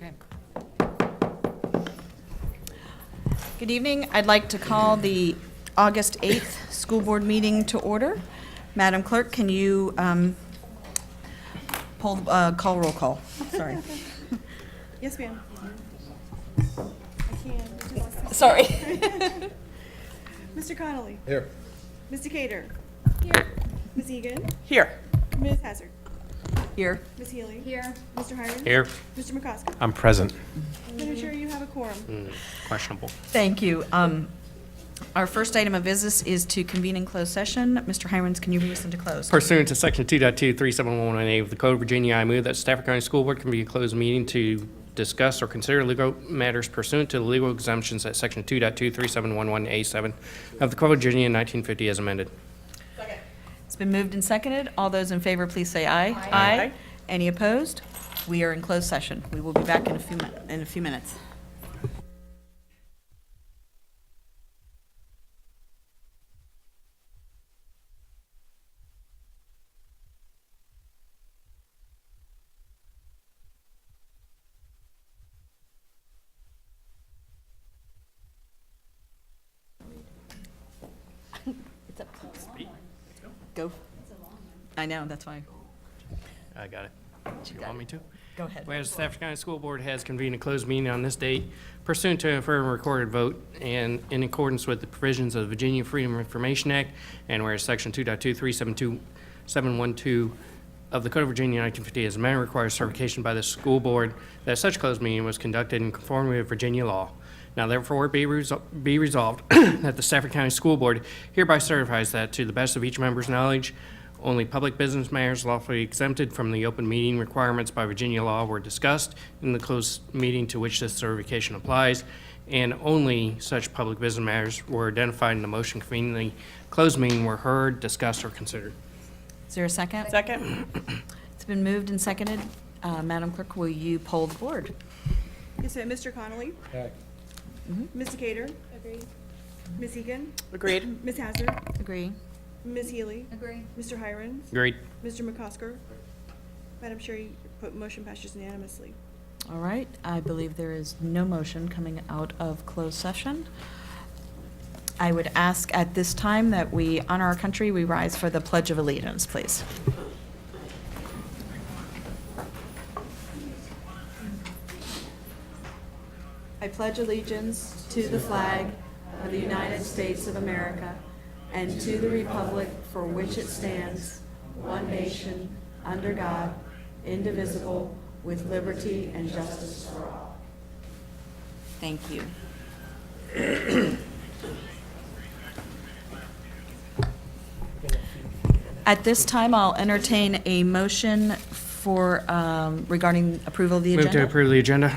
Okay. Good evening. I'd like to call the August 8th school board meeting to order. Madam Clerk, can you call roll call? Sorry. Yes, ma'am. I can. Sorry. Mr. Connolly. Here. Mr. Cater. Here. Ms. Egan. Here. Ms. Hazard. Here. Ms. Healy. Here. Mr. Hiram. Here. Mr. McCosker. I'm present. Madam Chair, you have a quorum. Questionable. Thank you. Our first item of business is to convene in closed session. Mr. Hirons, can you read us into closed? Pursuant to Section 2.23711A of the Code of Virginia, I move that Stafford County School Board can be a closed meeting to discuss or consider legal matters pursuant to the legal exemptions at Section 2.23711A7 of the Code of Virginia in 1950 as amended. It's been moved and seconded. All those in favor, please say aye. Aye. Any opposed? We are in closed session. We will be back in a few minutes. It's up. Go. I know, that's why. I got it. You want me to? Go ahead. Whereas the Stafford County School Board has convened a closed meeting on this date pursuant to an affirmative recorded vote and in accordance with the provisions of the Virginia Freedom of Information Act, and whereas Section 2.2372712 of the Code of Virginia 1950 as amended requires certification by the school board that such closed meeting was conducted in conformity with Virginia law. Now therefore be resolved that the Stafford County School Board hereby certifies that to the best of each member's knowledge, only public business matters lawfully exempted from the open meeting requirements by Virginia law were discussed in the closed meeting to which this certification applies, and only such public business matters were identified in the motion convening the closed meeting were heard, discussed, or considered. Is there a second? Second. It's been moved and seconded. Madam Clerk, will you poll the board? Yes, ma'am. Mr. Connolly. Aye. Mr. Cater. Agree. Ms. Egan. Agreed. Ms. Hazard. Agree. Ms. Healy. Agree. Mr. Hiram. Agreed. Mr. McCosker. Madam Chair, you put motion passes unanimously. All right. I believe there is no motion coming out of closed session. I would ask at this time that we honor our country. We rise for the Pledge of Allegiance, please. I pledge allegiance to the flag of the United States of America and to the republic for which it stands, one nation, under God, indivisible, with liberty and justice for all. Thank you. At this time, I'll entertain a motion for, regarding approval of the Move to agenda. approve the agenda.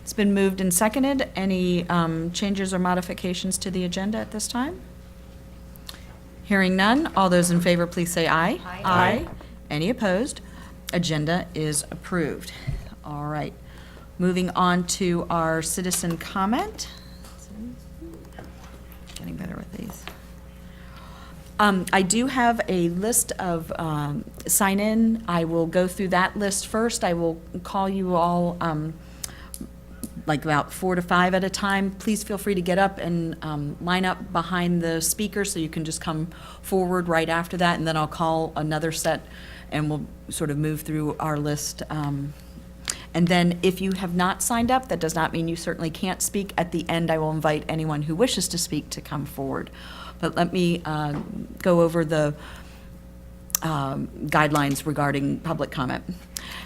It's been moved and seconded. Any changes or modifications to the agenda at this time? Hearing none, all those in favor, please say aye. Aye. Any opposed? Agenda is approved. All right. Moving on to our citizen comment. Getting better with these. I do have a list of sign-in. I will go through that list first. I will call you all like about 4 to 5 at a time. Please feel free to get up and line up behind the speaker so you can just come forward right after that, and then I'll call another set and we'll sort of move through our list. And then if you have not signed up, that does not mean you certainly can't speak. At the end, I will invite anyone who wishes to speak to come forward. But let me go over the guidelines regarding public comment.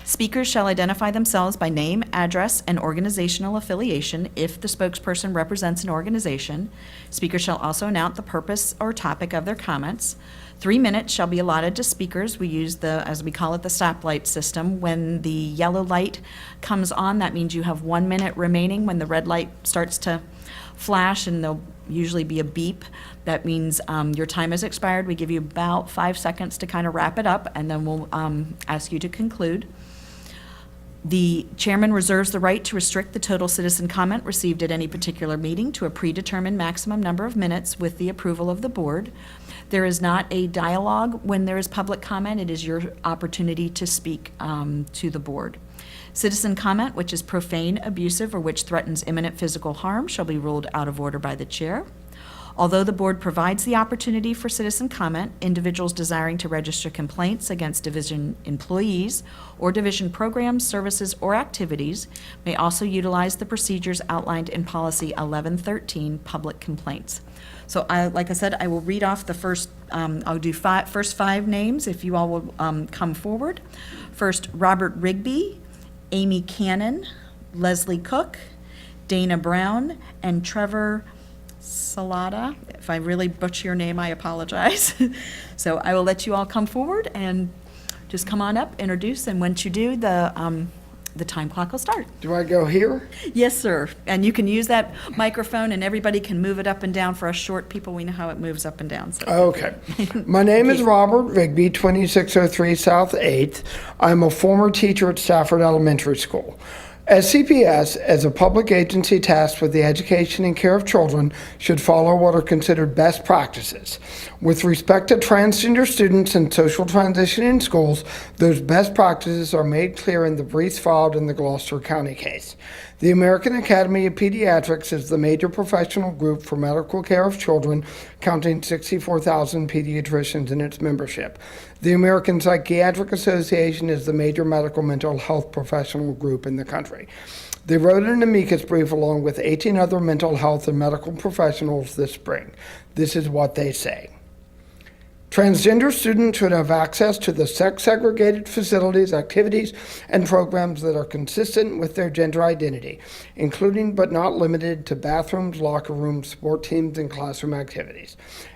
Speakers shall identify themselves by name, address, and organizational affiliation if the spokesperson represents an organization. Speakers shall also announce the purpose or topic of their comments. 3 minutes shall be allotted to speakers. We use as we call it, the stoplight system. When the yellow light comes on, that means you have 1 minute remaining. When the red light starts to flash, and there'll usually be a beep, that means your time has expired. We give you about 5 seconds to kind of wrap it up, and then we'll ask you to conclude. The chairman reserves the right to restrict the total citizen comment received at any particular meeting to a predetermined maximum number of minutes with the approval of the board. There is not a dialogue when there is public comment. It is your opportunity to speak to the board. Citizen comment which is profane, abusive, or which threatens imminent physical harm shall be ruled out of order by the chair. Although the board provides the opportunity for citizen comment, individuals desiring to register complaints against division employees or division programs, services, or activities may also utilize the procedures outlined in Policy 1113, Public Complaints. So like I said, I will read off the first, I'll do first five names if you all will come forward. First, Robert Rigby, Amy Cannon, Leslie Cook, Dana Brown, and Trevor Salata. If I really butcher your name, I apologize. So I will let you all come forward and just come on up, introduce, and once you do, the time clock will start. Do I go here? Yes, sir. And you can use that microphone, and everybody can move it up and down. For us short people, we know how it moves up and down. So. Okay. My name is Robert Rigby, 2603 South 8th. I'm a former teacher at Stafford Elementary School. SCPS, as a public agency tasked with the education and care of children, should follow what are considered best practices. With respect to transgender students and social transition in schools, those best practices are made clear in the briefs filed in the Gloucester County case. The American Academy of Pediatrics is the major professional group for medical care of children, counting 64,000 pediatricians in its membership. The American Psychiatric Association is the major medical mental health professional group in the country. They wrote an amicus brief along with 18 other mental health and medical professionals this spring. This is what they say. Transgender students should have access to the sex-segregated facilities, activities, and programs that are consistent with their gender identity, including but not limited to bathrooms, locker rooms, sport teams, and classroom activities.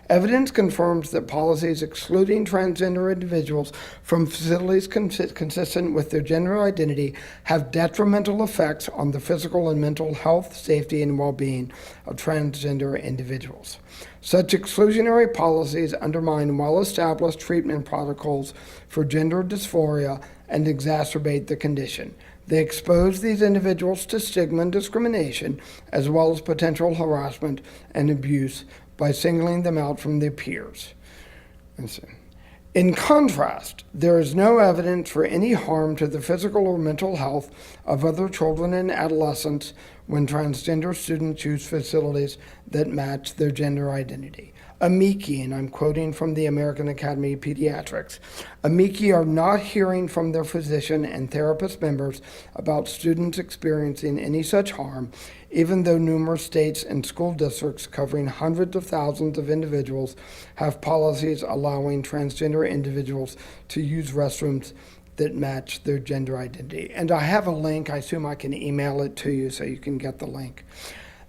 Evidence confirms that policies excluding transgender individuals from facilities consistent with their gender identity have detrimental effects on the physical and mental health, safety, and well-being of transgender individuals. Such exclusionary policies undermine well-established treatment protocols for gender dysphoria and exacerbate the condition. They expose these individuals to stigma and discrimination, as well as potential harassment and abuse by singling them out from their peers. In contrast, there is no evidence for any harm to the physical or mental health of other children and adolescents when transgender students use facilities that match their gender identity. Amici, and I'm quoting from the American Academy of Pediatrics, amici are not hearing from their physician and therapist members about students experiencing any such harm, even though numerous states and school districts covering hundreds of thousands of individuals have policies allowing transgender individuals to use restrooms that match their gender identity. And I have a link. I assume I can email it to you so you can get the link.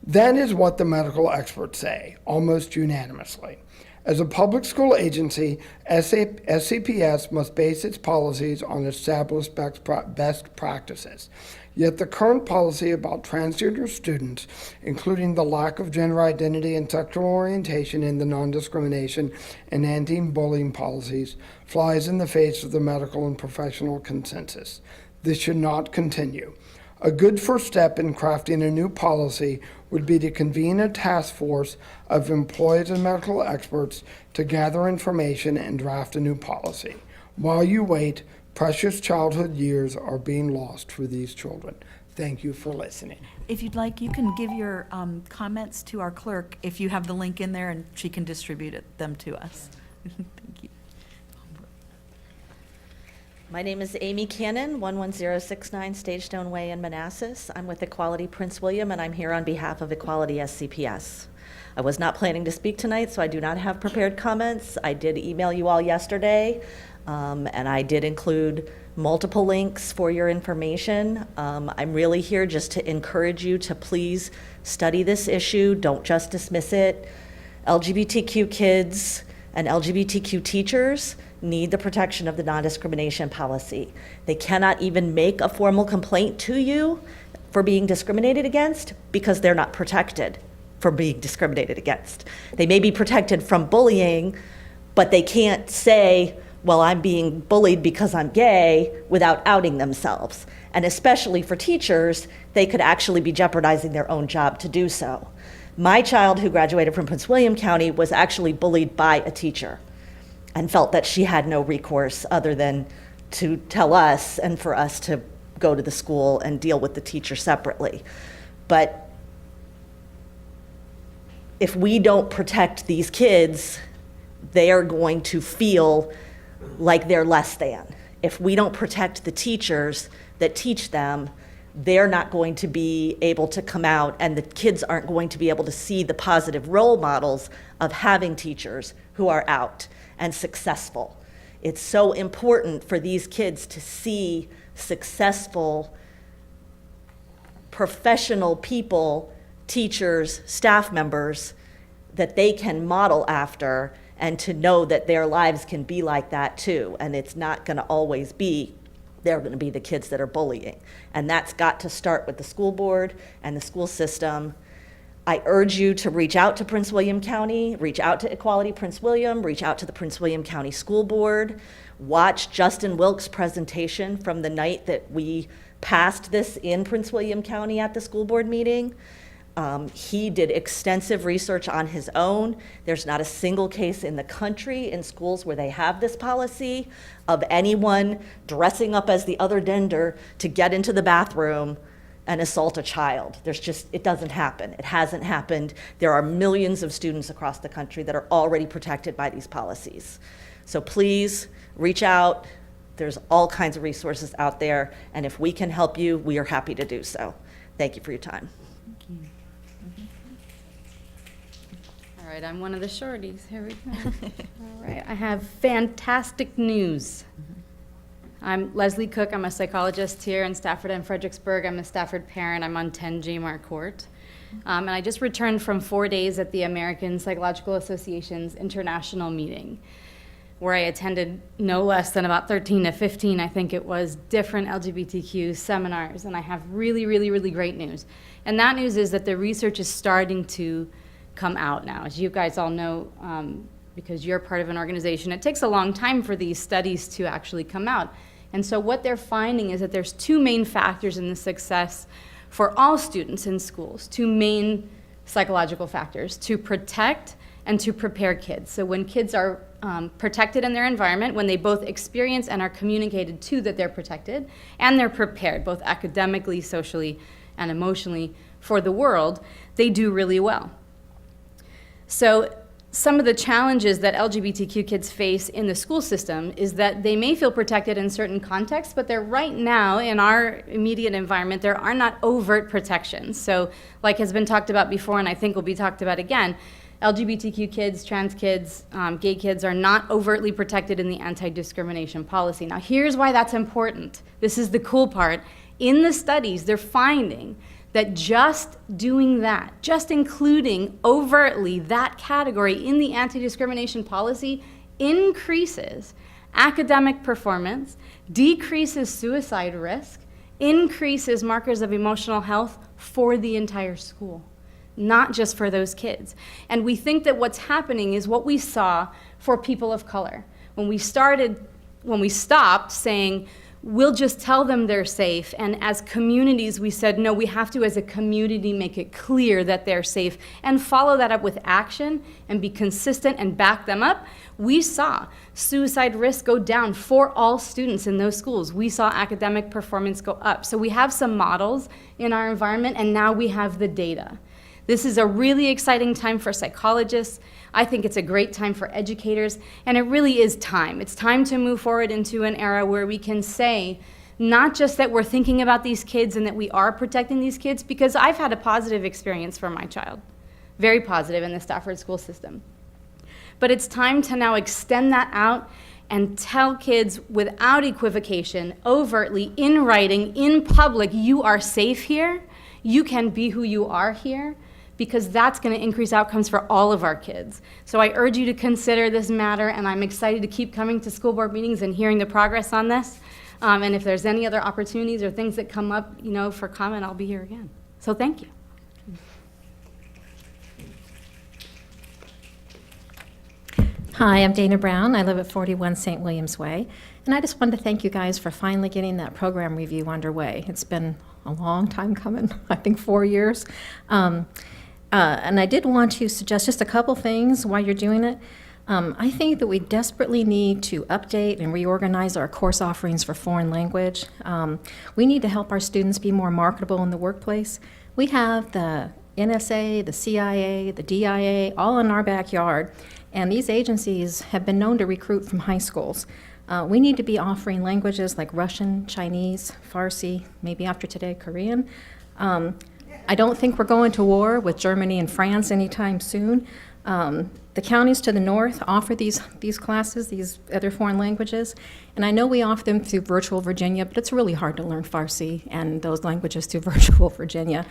That is what the medical experts say, almost unanimously. As a public school agency, SCPS must base its policies on established best practices. Yet the current policy about transgender students, including the lack of gender identity and sexual orientation in the non-discrimination and anti-bullying policies, flies in the face of the medical and professional consensus. This should not continue. A good first step in crafting a new policy would be to convene a task force of employees and medical experts to gather information and draft a new policy. While you wait, precious childhood years are being lost for these children. Thank you for listening. If you'd like, you can give your comments to our clerk if you have the link in there, and she can distribute them to us. Thank you. My name is Amy Cannon, 11069 Stagestone Way in Manassas. I'm with Equality Prince William, and I'm here on behalf of Equality SCPS. I was not planning to speak tonight, so I do not have prepared comments. I did email you all yesterday, and I did include multiple links for your information. I'm really here just to encourage you to please study this issue. Don't just dismiss it. LGBTQ kids and LGBTQ teachers need the protection of the non-discrimination policy. They cannot even make a formal complaint to you for being discriminated against because they're not protected for being discriminated against. They may be protected from bullying, but they can't say, well, I'm being bullied because I'm gay without outing themselves. And especially for teachers, they could actually be jeopardizing their own job to do so. My child, who graduated from Prince William County, was actually bullied by a teacher and felt that she had no recourse other than to tell us and for us to go to the school and deal with the teacher separately. But if we don't protect these kids, they are going to feel like they're less than. If we don't protect the teachers that teach them, they're not going to be able to come out, and the kids aren't going to be able to see the positive role models of having teachers who are out and successful. It's so important for these kids to see successful, professional people, teachers, staff members, that they can model after, and to know that their lives can be like that too. And it's not going to always be, they're going to be the kids that are bullying. And that's got to start with the school board and the school system. I urge you to reach out to Prince William County, reach out to Equality Prince William, reach out to the Prince William County School Board, watch Justin Wilkes' presentation from the night that we passed this in Prince William County at the school board meeting. He did extensive research on his own. There's not a single case in the country in schools where they have this policy of anyone dressing up as the other gender to get into the bathroom and assault a child. It doesn't happen. It hasn't happened. There are millions of students across the country that are already protected by these policies. So please reach out. There's all kinds of resources out there, and if we can help you, we are happy to do so. Thank you for your time. All right, I'm one of the shorties. Here we go. All right, I have fantastic news. I'm Leslie Cook. I'm a psychologist here in Stafford and Fredericksburg. I'm a Stafford parent. I'm on 10 J. Court. And I just returned from 4 days at the American Psychological Association's international meeting, where I attended no less than about 13 to 15, I think it was, different LGBTQ seminars. And I have really, really, really great news. And that news is that the research is starting to come out now. As you guys all know, because you're part of an organization, it takes a long time for these studies to actually come out. And so what they're finding is that there's two main factors in the success for all students in schools, two main psychological factors: to protect and to prepare kids. So when kids are protected in their environment, when they both experience and are communicated to that they're protected, and they're prepared both academically, socially, and emotionally for the world, they do really well. So some of the challenges that LGBTQ kids face in the school system is that they may feel protected in certain contexts, but they're right now in our immediate environment, there are not overt protections. So like has been talked about before, and I think will be talked about again, LGBTQ kids, trans kids, gay kids are not overtly protected in the anti-discrimination policy. Now here's why that's important. This is the cool part. In the studies, they're finding that just doing that, just including overtly that category in the anti-discrimination policy increases academic performance, decreases suicide risk, increases markers of emotional health for the entire school, not just for those kids. And we think that what's happening is what we saw for people of color. When we stopped saying, we'll just tell them they're safe. And as communities, we said, no, we have to, as a community, make it clear that they're safe and follow that up with action and be consistent and back them up. We saw suicide risk go down for all students in those schools. We saw academic performance go up. So we have some models in our environment, and now we have the data. This is a really exciting time for psychologists. I think it's a great time for educators, and it really is time. It's time to move forward into an era where we can say, not just that we're thinking about these kids and that we are protecting these kids, because I've had a positive experience for my child, very positive in the Stafford school system. But it's time to now extend that out and tell kids without equivocation, overtly, in writing, in public, you are safe here, you can be who you are here, because that's going to increase outcomes for all of our kids. So I urge you to consider this matter, and I'm excited to keep coming to school board meetings and hearing the progress on this. And if there's any other opportunities or things that come up, for comment, I'll be here again. So thank you. Hi, I'm Dana Brown. I live at 41 St. William's Way. And I just wanted to thank you guys for finally getting that program review underway. It's been a long time coming, I think 4 years. And I did want to suggest just a couple things while you're doing it. I think that we desperately need to update and reorganize our course offerings for foreign language. We need to help our students be more marketable in the workplace. We have the NSA, the CIA, the DIA, all in our backyard, and these agencies have been known to recruit from high schools. We need to be offering languages like Russian, Chinese, Farsi, maybe after today, Korean. I don't think we're going to war with Germany and France anytime soon. The counties to the north offer these classes, these other foreign languages, and I know we offer them through Virtual Virginia, but it's really hard to learn Farsi and those languages through Virtual Virginia.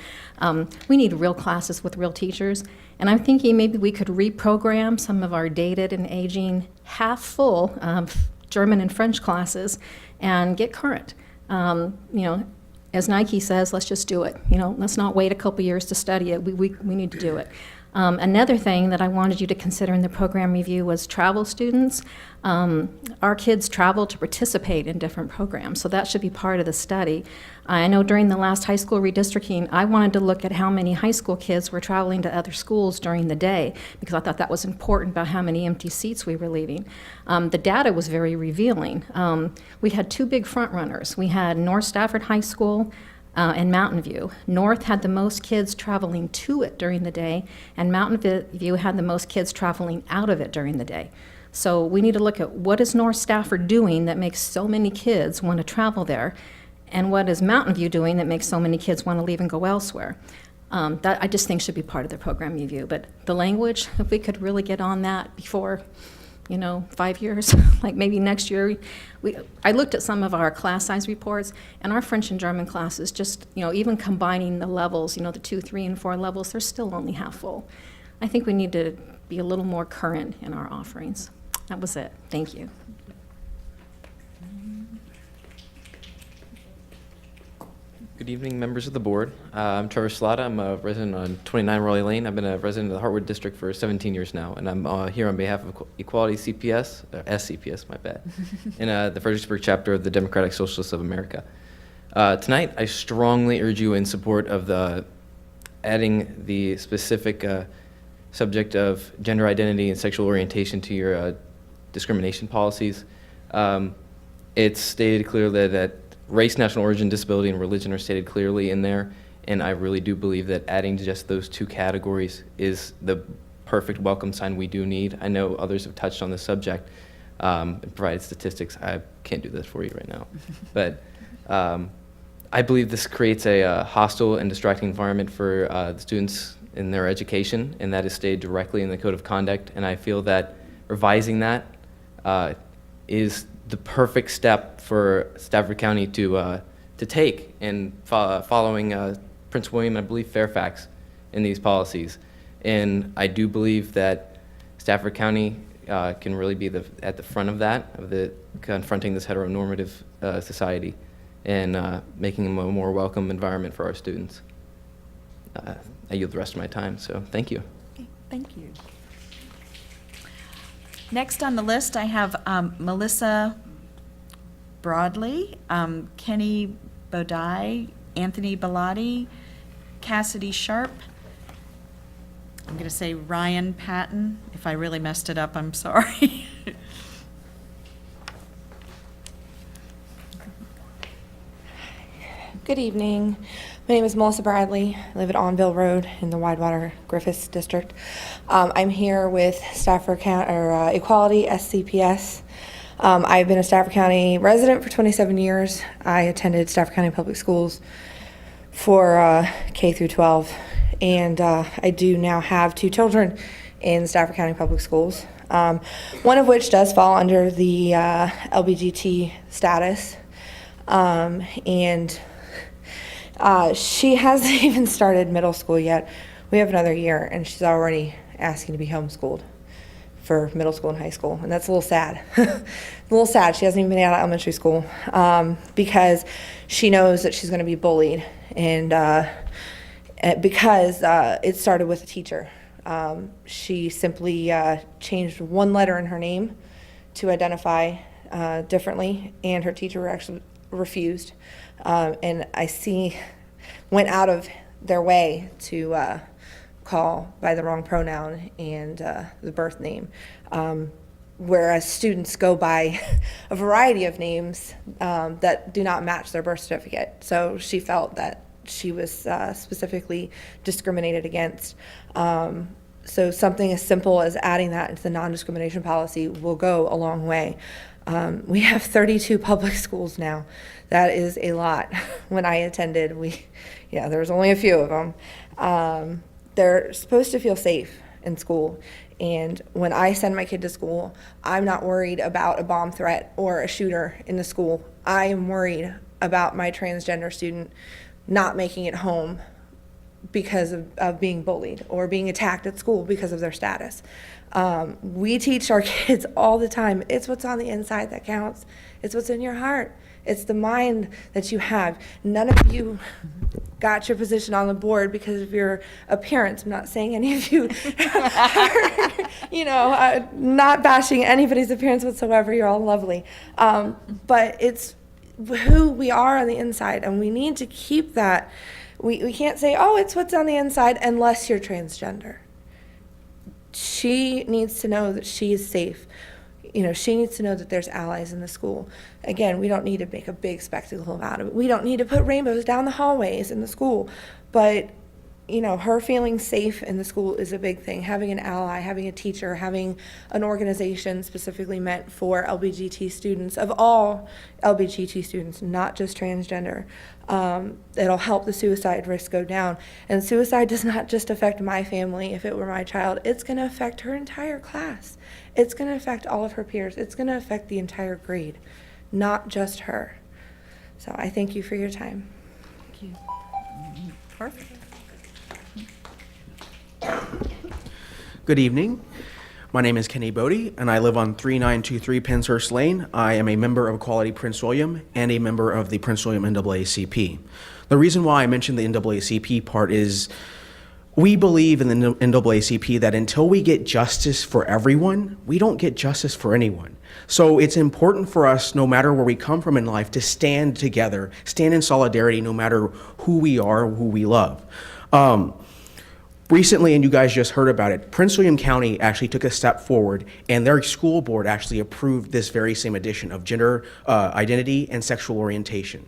We need real classes with real teachers, and I'm thinking maybe we could reprogram some of our dated and aging half-full German and French classes and get current. As Nike says, let's just do it. Let's not wait a couple years to study it. We need to do it. Another thing that I wanted you to consider in the program review was travel students. Our kids travel to participate in different programs, so that should be part of the study. I know during the last high school redistricting, I wanted to look at how many high school kids were traveling to other schools during the day, because I thought that was important about how many empty seats we were leaving. The data was very revealing. We had two big front runners. We had North Stafford High School and Mountain View. North had the most kids traveling to it during the day, and Mountain View had the most kids traveling out of it during the day. So we need to look at what is North Stafford doing that makes so many kids want to travel there, and what is Mountain View doing that makes so many kids want to leave and go elsewhere. That I just think should be part of the program review. But the language, if we could really get on that before 5 years, like maybe next year. I looked at some of our class size reports, and our French and German classes, just, even combining the levels, the 2, 3, and 4 levels, they're still only half full. I think we need to be a little more current in our offerings. That was it. Thank you. Good evening, members of the board. I'm Trevor Slata. I'm a resident on 29 Raleigh Lane. I've been a resident of the Hartwood District for 17 years now, and I'm here on behalf of Equality CPS, SCPS, my bad, in the Fredericksburg chapter of the Democratic Socialists of America. Tonight, I strongly urge you in support of adding the specific subject of gender identity and sexual orientation to your discrimination policies. It's stated clearly that race, national origin, disability, and religion are stated clearly in there, and I really do believe that adding just those two categories is the perfect welcome sign we do need. I know others have touched on the subject and provided statistics. I can't do this for you right now. But I believe this creates a hostile and distracting environment for the students in their education, and that is stated directly in the Code of Conduct, and I feel that revising that is the perfect step for Stafford County to take in following Prince William, I believe Fairfax, in these policies. And I do believe that Stafford County can really be at the front of that, confronting this heteronormative society and making a more welcome environment for our students. I yield the rest of my time, so thank you. Okay, thank you. Next on the list, I have Melissa Broadley, Kenny Bodai, Anthony Bellotti, Cassidy Sharp. I'm going to say Ryan Patton. If I really messed it up, I'm sorry. Good evening. My name is Melissa Bradley. I live at Onville Road in the Widewater Griffiths District. I'm here with Stafford County Equality SCPS. I've been a Stafford County resident for 27 years. I attended Stafford County Public Schools for K through 12, and I do now have 2 children in Stafford County Public Schools. One of which does fall under the LBGT status, and she hasn't even started middle school yet. We have another year, and she's already asking to be homeschooled for middle school and high school, and that's a little sad. A little sad. She hasn't even been out of elementary school because she knows that she's going to be bullied, and because it started with a teacher. She simply changed one letter in her name to identify differently, and her teacher actually refused. And I see went out of their way to call by the wrong pronoun and the birth name. Whereas students go by a variety of names that do not match their birth certificate. So she felt that she was specifically discriminated against. So something as simple as adding that into the non-discrimination policy will go a long way. We have 32 public schools now. That is a lot. When I attended, there was only a few of them. They're supposed to feel safe in school. And when I send my kid to school, I'm not worried about a bomb threat or a shooter in the school. I am worried about my transgender student not making it home because of being bullied or being attacked at school because of their status. We teach our kids all the time, it's what's on the inside that counts. It's what's in your heart. It's the mind that you have. None of you got your position on the board because of your appearance. I'm not saying any of you, not bashing anybody's appearance whatsoever. You're all lovely. But it's who we are on the inside, and we need to keep that. We can't say, oh, it's what's on the inside unless you're transgender. She needs to know that she is safe. She needs to know that there's allies in the school. Again, we don't need to make a big spectacle out of it. We don't need to put rainbows down the hallways in the school. But, her feeling safe in the school is a big thing. Having an ally, having a teacher, having an organization specifically meant for LGBTQ students, of all LGBTQ students, not just transgender. It'll help the suicide risk go down. And suicide does not just affect my family. If it were my child, it's going to affect her entire class. It's going to affect all of her peers. It's going to affect the entire grade, not just her. So I thank you for your time. Thank you. Perfect. Good evening. My name is Kenny Bodie, and I live on 3923 Penshurst Lane. I am a member of Equality Prince William and a member of the Prince William NAACP. The reason why I mentioned the NAACP part is we believe in the NAACP that until we get justice for everyone, we don't get justice for anyone. So it's important for us, no matter where we come from in life, to stand together, stand in solidarity, no matter who we are, who we love. Recently, and you guys just heard about it, Prince William County actually took a step forward, and their school board actually approved this very same addition of gender identity and sexual orientation.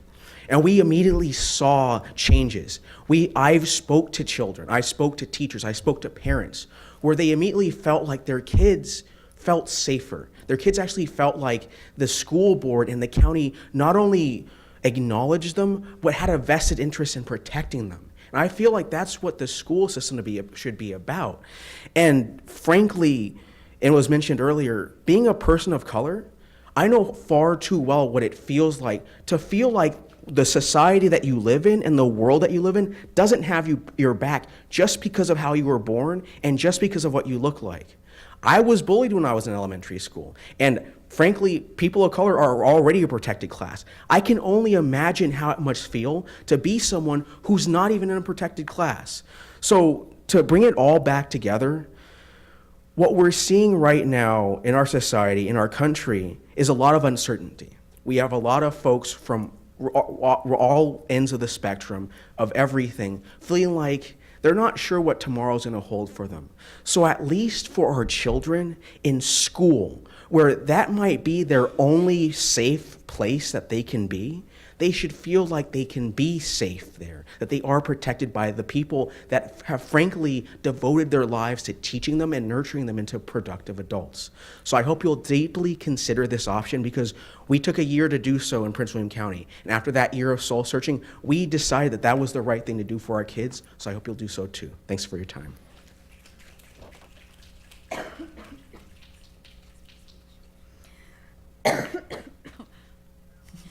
And we immediately saw changes. I spoke to children, I spoke to teachers, I spoke to parents, where they immediately felt like their kids felt safer. Their kids actually felt like the school board and the county not only acknowledged them, but had a vested interest in protecting them. And I feel like that's what the school system should be about. And frankly, it was mentioned earlier, being a person of color, I know far too well what it feels like to feel like the society that you live in and the world that you live in doesn't have your back just because of how you were born and just because of what you look like. I was bullied when I was in elementary school, and frankly, people of color are already a protected class. I can only imagine how it must feel to be someone who's not even in a protected class. So to bring it all back together, what we're seeing right now in our society, in our country, is a lot of uncertainty. We have a lot of folks from all ends of the spectrum of everything feeling like they're not sure what tomorrow's going to hold for them. So at least for our children in school, where that might be their only safe place that they can be, they should feel like they can be safe there, that they are protected by the people that have frankly devoted their lives to teaching them and nurturing them into productive adults. So I hope you'll deeply consider this option, because we took a year to do so in Prince William County. And after that year of soul searching, we decided that that was the right thing to do for our kids. So I hope you'll do so too. Thanks for your time.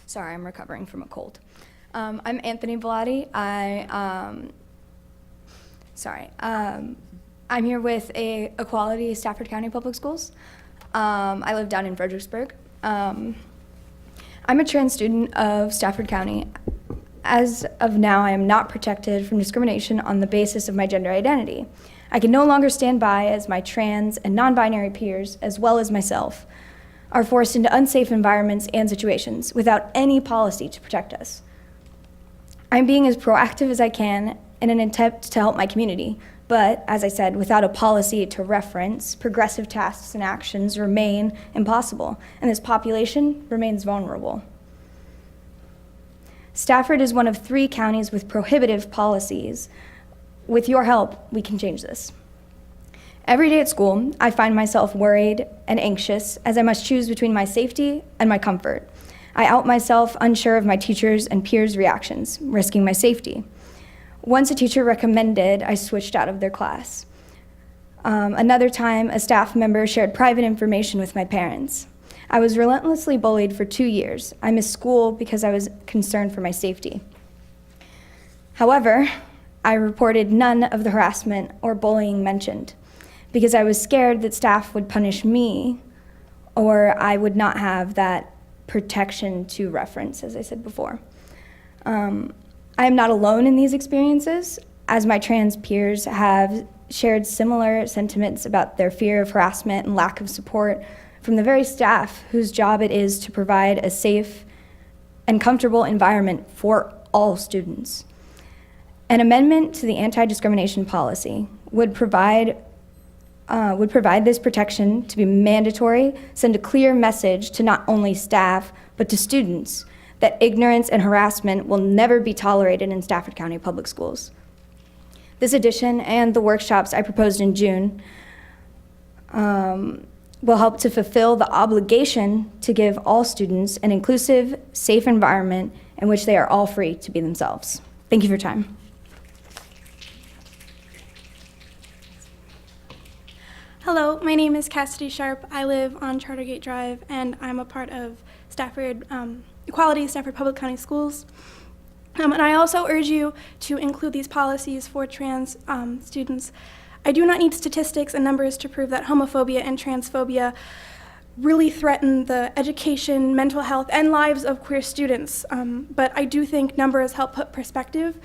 Sorry, I'm recovering from a cold. I'm Anthony Bellotti. I'm here with Equality Stafford County Public Schools. I live down in Fredericksburg. I'm a trans student of Stafford County. As of now, I am not protected from discrimination on the basis of my gender identity. I can no longer stand by as my trans and non-binary peers, as well as myself, are forced into unsafe environments and situations without any policy to protect us. I'm being as proactive as I can in an attempt to help my community, But, as I said, without a policy to reference, progressive tasks and actions remain impossible, and this population remains vulnerable. Stafford is one of 3 counties with prohibitive policies. With your help, we can change this. Every day at school, I find myself worried and anxious as I must choose between my safety and my comfort. I out myself, unsure of my teachers' and peers' reactions, risking my safety. Once a teacher recommended I switched out of their class. Another time, a staff member shared private information with my parents. I was relentlessly bullied for 2 years. I missed school because I was concerned for my safety. However, I reported none of the harassment or bullying mentioned because I was scared that staff would punish me or I would not have that protection to reference, as I said before. I am not alone in these experiences, as my trans peers have shared similar sentiments about their fear of harassment and lack of support from the very staff whose job it is to provide a safe and comfortable environment for all students. An amendment to the anti-discrimination policy would provide this protection to be mandatory, send a clear message to not only staff, but to students that ignorance and harassment will never be tolerated in Stafford County Public Schools. This addition and the workshops I proposed in June will help to fulfill the obligation to give all students an inclusive, safe environment in which they are all free to be themselves. Thank you for your time. Hello, my name is Cassidy Sharp. I live on Chartergate Drive, and I'm a part of Stafford Equality Stafford Public County Schools. And I also urge you to include these policies for trans students. I do not need statistics and numbers to prove that homophobia and transphobia really threaten the education, mental health, and lives of queer students. But I do think numbers help put perspective.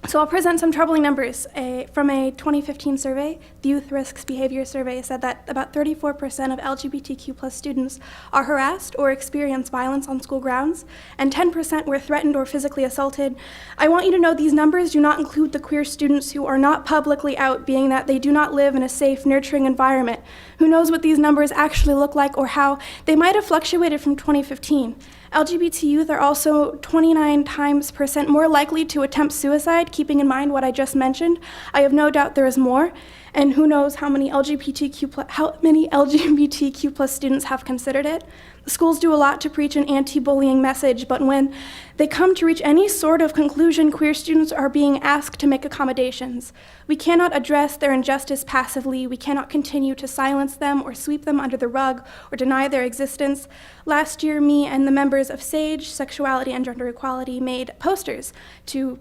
So I'll present some troubling numbers. From a 2015 survey, the Youth Risks Behavior Survey said that about 34% of LGBTQ+ students are harassed or experience violence on school grounds, and 10% were threatened or physically assaulted. I want you to know these numbers do not include the queer students who are not publicly out, being that they do not live in a safe, nurturing environment. Who knows what these numbers actually look like or how they might have fluctuated from 2015. LGBT youth are also 29% more likely to attempt suicide, keeping in mind what I just mentioned. I have no doubt there is more, and who knows how many LGBTQ+ students have considered it. The schools do a lot to preach an anti-bullying message, but when they come to reach any sort of conclusion, queer students are being asked to make accommodations. We cannot address their injustice passively. We cannot continue to silence them or sweep them under the rug or deny their existence. Last year, me and the members of SAGE, Sexuality and Gender Equality, made posters to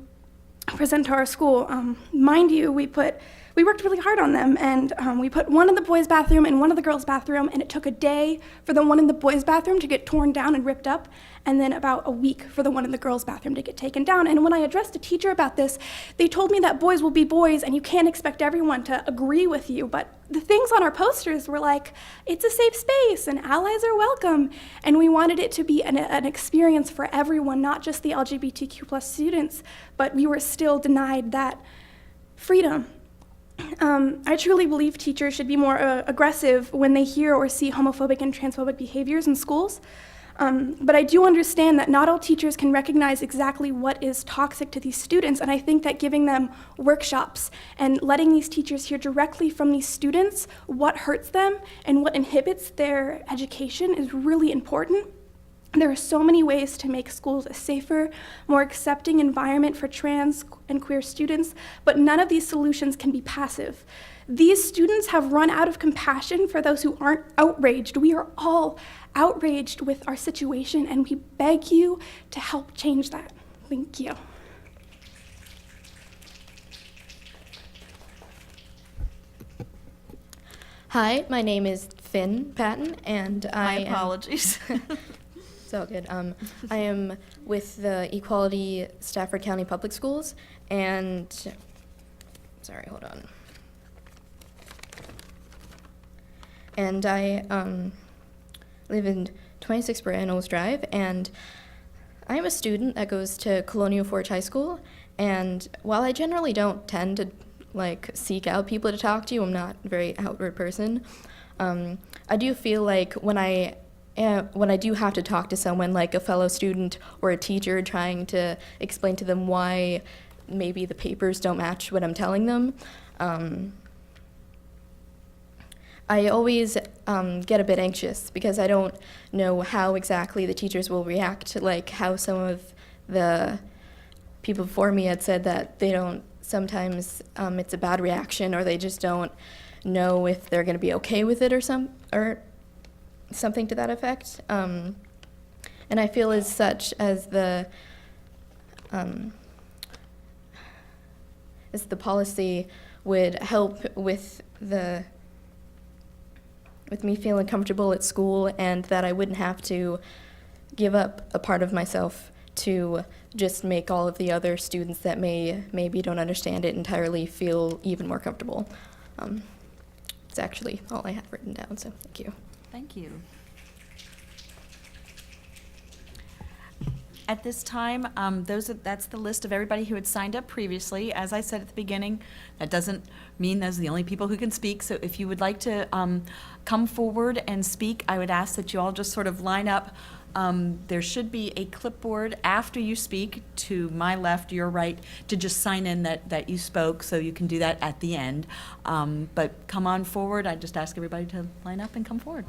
present to our school. Mind you, we worked really hard on them, and we put one in the boys' bathroom and one in the girls' bathroom, and it took a day for the one in the boys' bathroom to get torn down and ripped up, and then about a week for the one in the girls' bathroom to get taken down. And when I addressed a teacher about this, they told me that boys will be boys and you can't expect everyone to agree with you, but the things on our posters were like, it's a safe space and allies are welcome, and we wanted it to be an experience for everyone, not just the LGBTQ+ students, but we were still denied that freedom. I truly believe teachers should be more aggressive when they hear or see homophobic and transphobic behaviors in schools. But I do understand that not all teachers can recognize exactly what is toxic to these students, and I think that giving them workshops and letting these teachers hear directly from these students what hurts them and what inhibits their education is really important. There are so many ways to make schools a safer, more accepting environment for trans and queer students, but none of these solutions can be passive. These students have run out of compassion for those who aren't outraged. We are all outraged with our situation, and we beg you to help change that. Thank you. Hi, my name is Finn Patton, and My apologies. It's all good. I am with the Equality Stafford County Public Schools, and sorry, hold on. And I live in 26 Brian Knowles Drive, and I'm a student that goes to Colonial Forge High School. And while I generally don't tend to like seek out people to talk to. I'm not a very outward person. I do feel like when I do have to talk to someone, like a fellow student or a teacher, trying to explain to them why maybe the papers don't match what I'm telling them, I always get a bit anxious because I don't know how exactly the teachers will react, like how some of the people before me had said that they don't, sometimes it's a bad reaction, or they just don't know if they're going to be okay with it or something to that effect. And I feel as such as the policy would help with me feeling comfortable at school, and that I wouldn't have to give up a part of myself to just make all of the other students that maybe don't understand it entirely feel even more comfortable. It's actually all I have written down, so thank you. Thank you. At this time, that's the list of everybody who had signed up previously. As I said at the beginning, that doesn't mean those are the only people who can speak. So if you would like to come forward and speak, I would ask that you all just sort of line up. There should be a clipboard after you speak, to my left, your right, to just sign in that you spoke, so you can do that at the end. But come on forward. I just ask everybody to line up and come forward.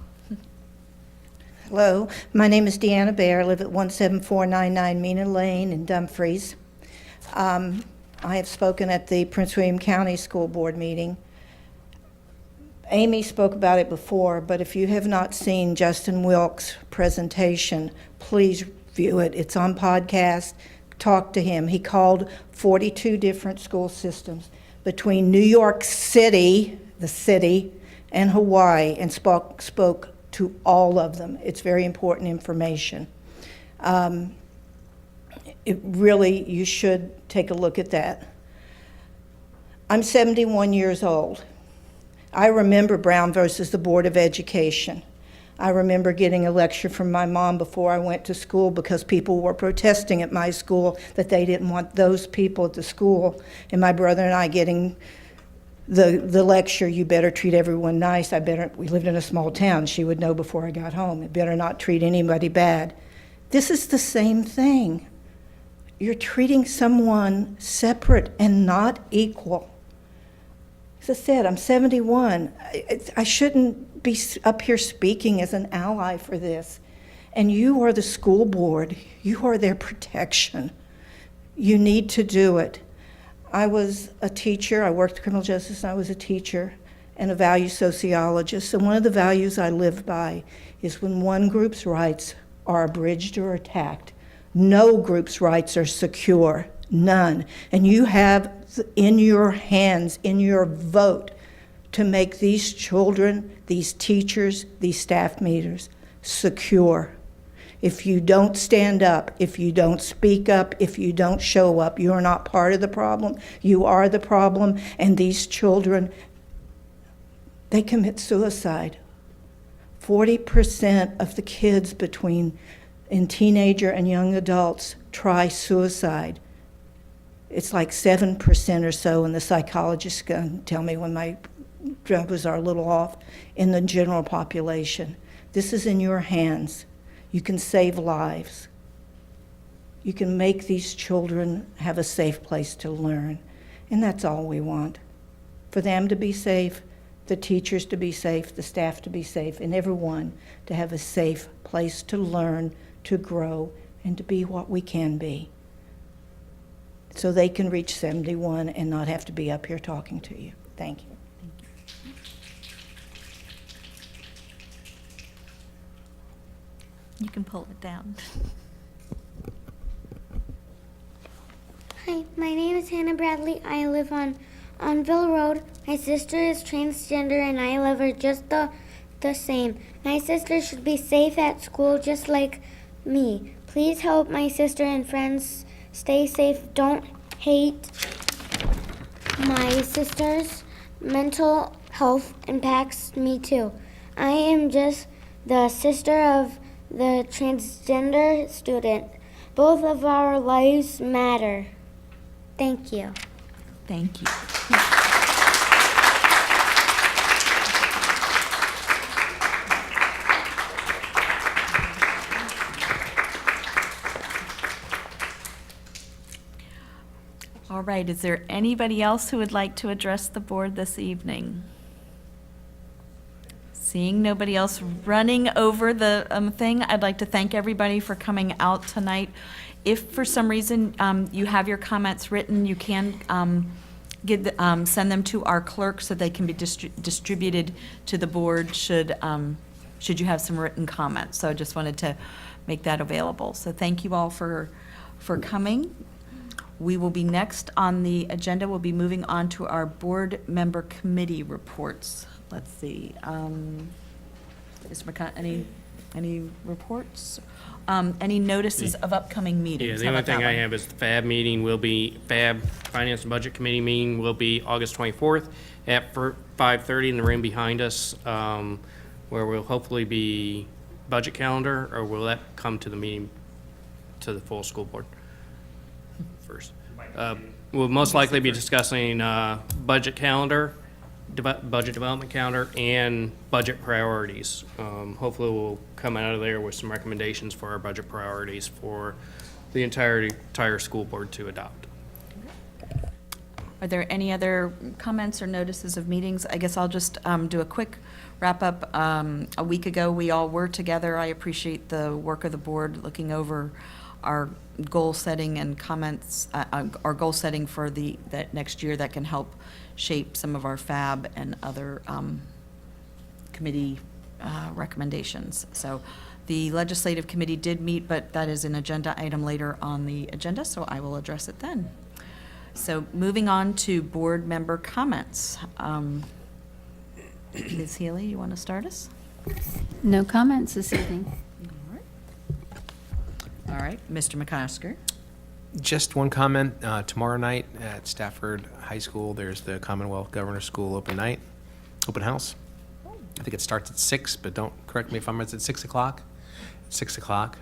Hello, my name is Deanna Bear. I live at 17499 Mina Lane in Dumfries. I have spoken at the Prince William County School Board meeting. Amy spoke about it before, but if you have not seen Justin Wilkes' presentation, please view it. It's on podcast. Talk to him. He called 42 different school systems between New York City, the city, and Hawaii, and spoke to all of them. It's very important information. You should take a look at that. I'm 71 years old. I remember Brown versus the Board of Education. I remember getting a lecture from my mom before I went to school because people were protesting at my school that they didn't want those people at the school, and my brother and I getting the lecture, you better treat everyone nice. We lived in a small town. She would know before I got home. You better not treat anybody bad. This is the same thing. You're treating someone separate and not equal. As I said, I'm 71. I shouldn't be up here speaking as an ally for this. And you are the school board. You are their protection. You need to do it. I was a teacher. I worked in criminal justice, and I was a teacher and a value sociologist. And one of the values I live by is when one group's rights are abridged or attacked, no group's rights are secure, none. And you have in your hands, in your vote, to make these children, these teachers, these staff members secure. If you don't stand up, if you don't speak up, if you don't show up, you're not part of the problem. You are the problem. And these children, they commit suicide. 40% of the kids in teenager and young adults try suicide. It's like 7% or so, and the psychologists can tell me when my numbers are a little off, in the general population. This is in your hands. You can save lives. You can make these children have a safe place to learn. And that's all we want. For them to be safe, the teachers to be safe, the staff to be safe, and everyone to have a safe place to learn, to grow, and to be what we can be. So they can reach 71 and not have to be up here talking to you. Thank you. You can pull it down. Hi, my name is Hannah Bradley. I live on Onville Road. My sister is transgender and I love her just the same. My sister should be safe at school just like me. Please help my sister and friends stay safe. Don't hate. My sister's mental health impacts me too. I am just the sister of the transgender student. Both of our lives matter. Thank you. Thank you. All right, is there anybody else who would like to address the board this evening? Seeing nobody else running over the thing, I'd like to thank everybody for coming out tonight. If for some reason you have your comments written, you can send them to our clerk so they can be distributed to the board should you have some written comments. So I just wanted to make that available. So thank you all for coming. We will be next on the agenda. We'll be moving on to our board member committee reports. Let's see. Is any reports? Any notices of upcoming meetings? Yeah, the How only about that thing I one? have is the FAB meeting will be, FAB Finance and Budget Committee meeting will be August 24th at 5:30 in the room behind us, where we'll hopefully be budget calendar, or will that come to the meeting, to the full school board first? We'll most likely be discussing budget calendar, budget development calendar, and budget priorities. Hopefully we'll come out of there with some recommendations for our budget priorities for the entire school board to adopt. Are there any other comments or notices of meetings? I guess I'll just do a quick wrap-up. A week ago, we all were together. I appreciate the work of the board looking over our goal setting and comments, our goal setting for that next year that can help shape some of our FAB and other committee recommendations. So the legislative committee did meet, but that is an agenda item later on the agenda, so I will address it then. So moving on to board member comments. Ms. Healy, you want to start us? No comments this evening. All right, Mr. McCosker. Just one comment. Tomorrow night at Stafford High School, there's the Commonwealth Governor's School open house. I think it starts at 6, but don't correct me if it's at 6 o'clock. It's 6 o'clock.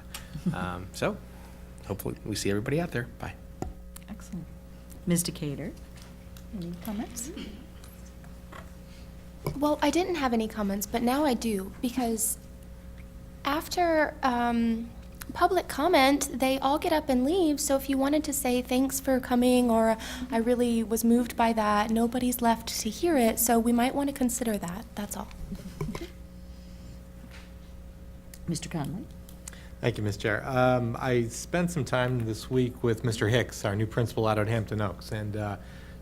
So hopefully we see everybody out there. Bye. Excellent. Ms. Decatur, any comments? Well, I didn't have any comments, but now I do, because after public comment, they all get up and leave. So if you wanted to say thanks for coming, or I really was moved by that, nobody's left to hear it. So we might want to consider that. That's all. Mr. Conley. Thank you, Ms. Chair. I spent some time this week with Mr. Hicks, our new principal out at Hampton Oaks, and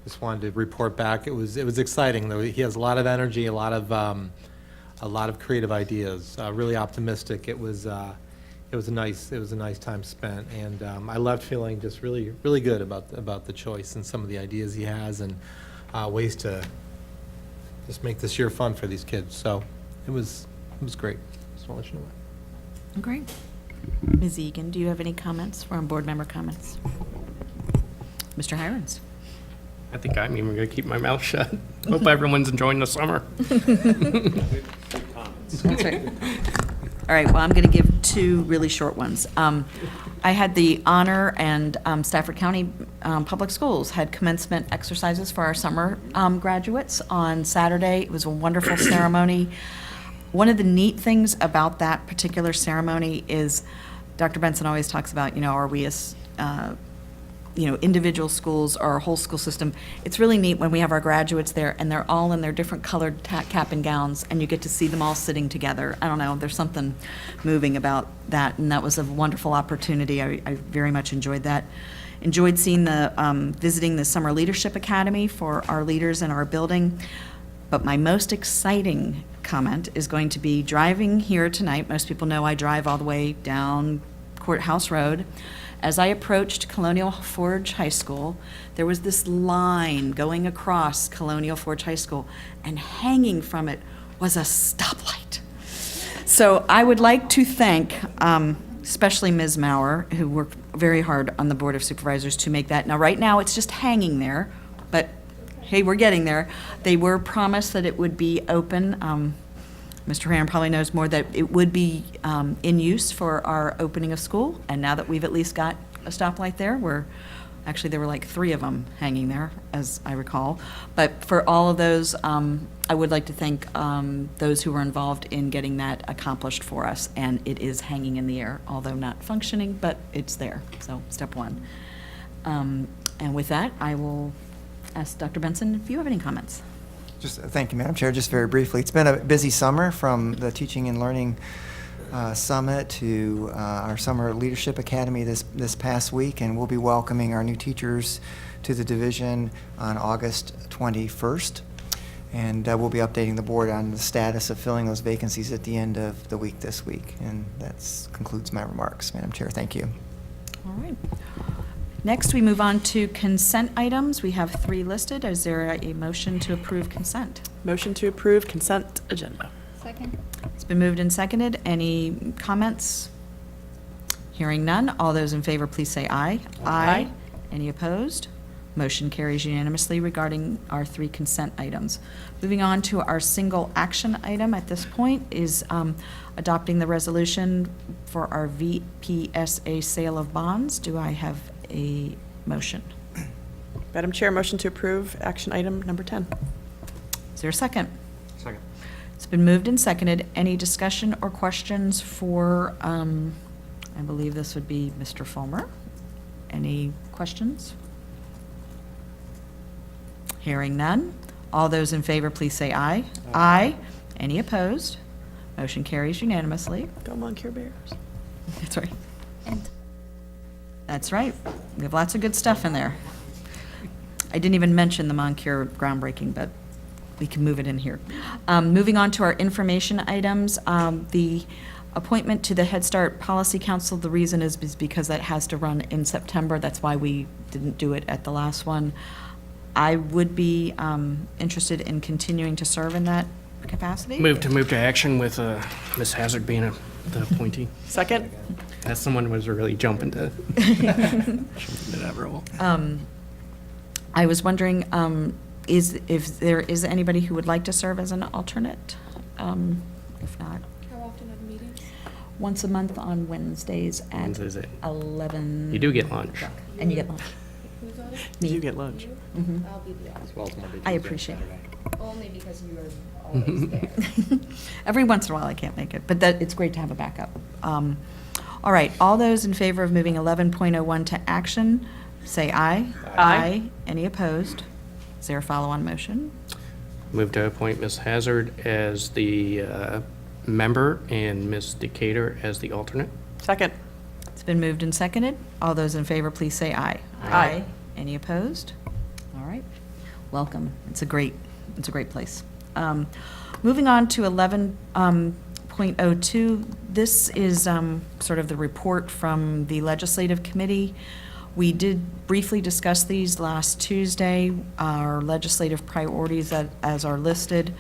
just wanted to report back. It was exciting, though. He has a lot of energy, a lot of creative ideas. Really optimistic. It was a nice time spent, and I left feeling just really good about the choice and some of the ideas he has, and ways to just make this year fun for these kids. So it was great. Just want to let you know that. Great. Ms. Egan, do you have any comments from board member comments? Mr. Hirons. I think I'm even going to keep my mouth shut. Hope everyone's enjoying the summer. That's right. All right, well, I'm going to give two really short ones. I had the honor, and Stafford County Public Schools had commencement exercises for our summer graduates on Saturday. It was a wonderful ceremony. One of the neat things about that particular ceremony is Dr. Benson always talks about, are we as, individual schools or a whole school system. It's really neat when we have our graduates there and they're all in their different colored cap and gowns, and you get to see them all sitting together. I don't know, there's something moving about that, and that was a wonderful opportunity. I very much enjoyed that. Enjoyed seeing visiting the Summer Leadership Academy for our leaders in our building. But my most exciting comment is going to be driving here tonight. Most people know I drive all the way down Courthouse Road. As I approached Colonial Forge High School, there was this line going across Colonial Forge High School, and hanging from it was a stoplight. So I would like to thank especially Ms. Maurer, who worked very hard on the Board of Supervisors to make that. Now, right now, it's just hanging there, but hey, we're getting there. They were promised that it would be open. Mr. Rand probably knows more, that it would be in use for our opening of school. And now that we've at least got a stoplight there, actually there were like 3 of them hanging there, as I recall. But for all of those, I would like to thank those who were involved in getting that accomplished for us. And it is hanging in the air, although not functioning, but it's there. So step 1. And with that, I will ask Dr. Benson if you have any comments. Just thank you, Madam Chair. Just very briefly, it's been a busy summer from the Teaching and Learning Summit to our Summer Leadership Academy this past week, and we'll be welcoming our new teachers to the division on August 21st. And we'll be updating the board on the status of filling those vacancies at the end of the week this week. And that concludes my remarks, Madam Chair. Thank you. All right. Next, we move on to consent items. We have 3 listed. Is there a motion to approve consent? Motion to approve consent agenda. Second. It's been moved and seconded. Any comments? Hearing none. All those in favor, please say aye. Aye. Any opposed? Motion carries unanimously regarding our 3 consent items. Moving on to our single action item at this point is adopting the resolution for our VPSA sale of bonds. Do I have a motion? Madam Chair, motion to approve action item number 10. Is there a second? Second. It's been moved and seconded. Any discussion or questions for, I believe this would be Mr. Fulmer? Any questions? Hearing none. All those in favor, please say aye. Aye. Any opposed? Motion carries unanimously. Go Moncur Bears. That's right. And That's right. We have lots of good stuff in there. I didn't even mention the Moncur groundbreaking, but we can move it in here. Moving on to our information items, the appointment to the Head Start Policy Council, the reason is because that has to run in September. That's why we didn't do it at the last one. I would be interested in continuing to serve in that capacity. Move to action with Ms. Hazard being the appointee. Second. As someone was really jumping to that role. I was wondering if there is anybody who would like to serve as an alternate. If not, How often are the meetings? once a month on Wednesdays at Wednesdays at 11. You do get lunch. And you get lunch. Who's on it? Me. You get lunch. Mhm. I'll be the As well as Monday, I Tuesday, appreciate it. only because you are always there. Every once in a while, I can't make it, but it's great to have a backup. All right, all those in favor of moving 11.01 to action, say aye. Aye. Any opposed? Is there a follow-on motion? Move to appoint Ms. Hazard as the member and Ms. Decatur as the alternate. Second. It's been moved and seconded. All those in favor, please say aye. Aye. Any opposed? All right, welcome. It's a great place. Moving on to 11.02, this is sort of the report from the Legislative Committee. We did briefly discuss these last Tuesday, our legislative priorities as are listed.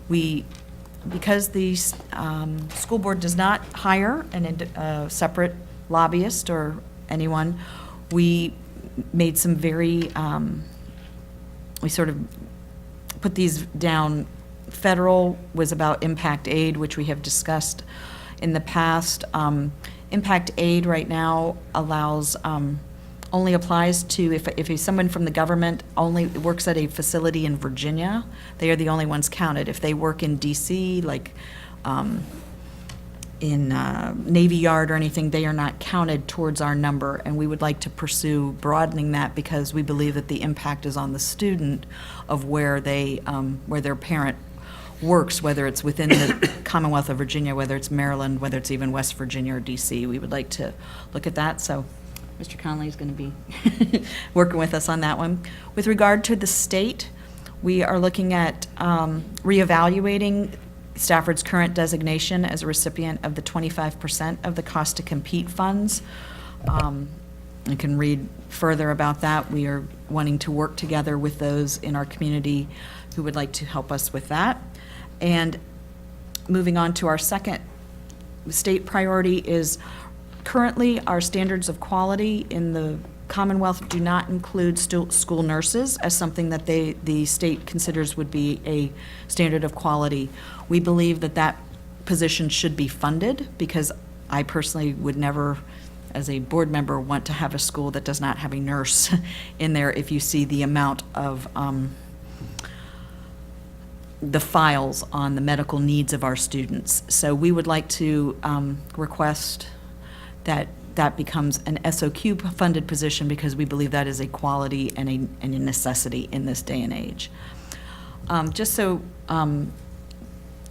Because the school board does not hire a separate lobbyist or anyone, we made some very, we sort of put these down. Federal was about impact aid, which we have discussed in the past. Impact aid right now allows, only applies to if someone from the government only works at a facility in Virginia, they are the only ones counted. If they work in DC, like in Navy Yard or anything, they are not counted towards our number, and we would like to pursue broadening that because we believe that the impact is on the student of where their parent works, whether it's within the Commonwealth of Virginia, whether it's Maryland, whether it's even West Virginia or DC. We would like to look at that, so Mr. Conley is going to be working with us on that one. With regard to the state, we are looking at reevaluating Stafford's current designation as a recipient of the 25% of the cost to compete funds. You can read further about that. We are wanting to work together with those in our community who would like to help us with that. And moving on to our second state priority is currently our standards of quality in the Commonwealth do not include school nurses as something that the state considers would be a standard of quality. We believe that position should be funded because I personally would never, as a board member, want to have a school that does not have a nurse in there if you see the amount of the files on the medical needs of our students. So we would like to request that that becomes an SOQ-funded position because we believe that is a quality and a necessity in this day and age. Just so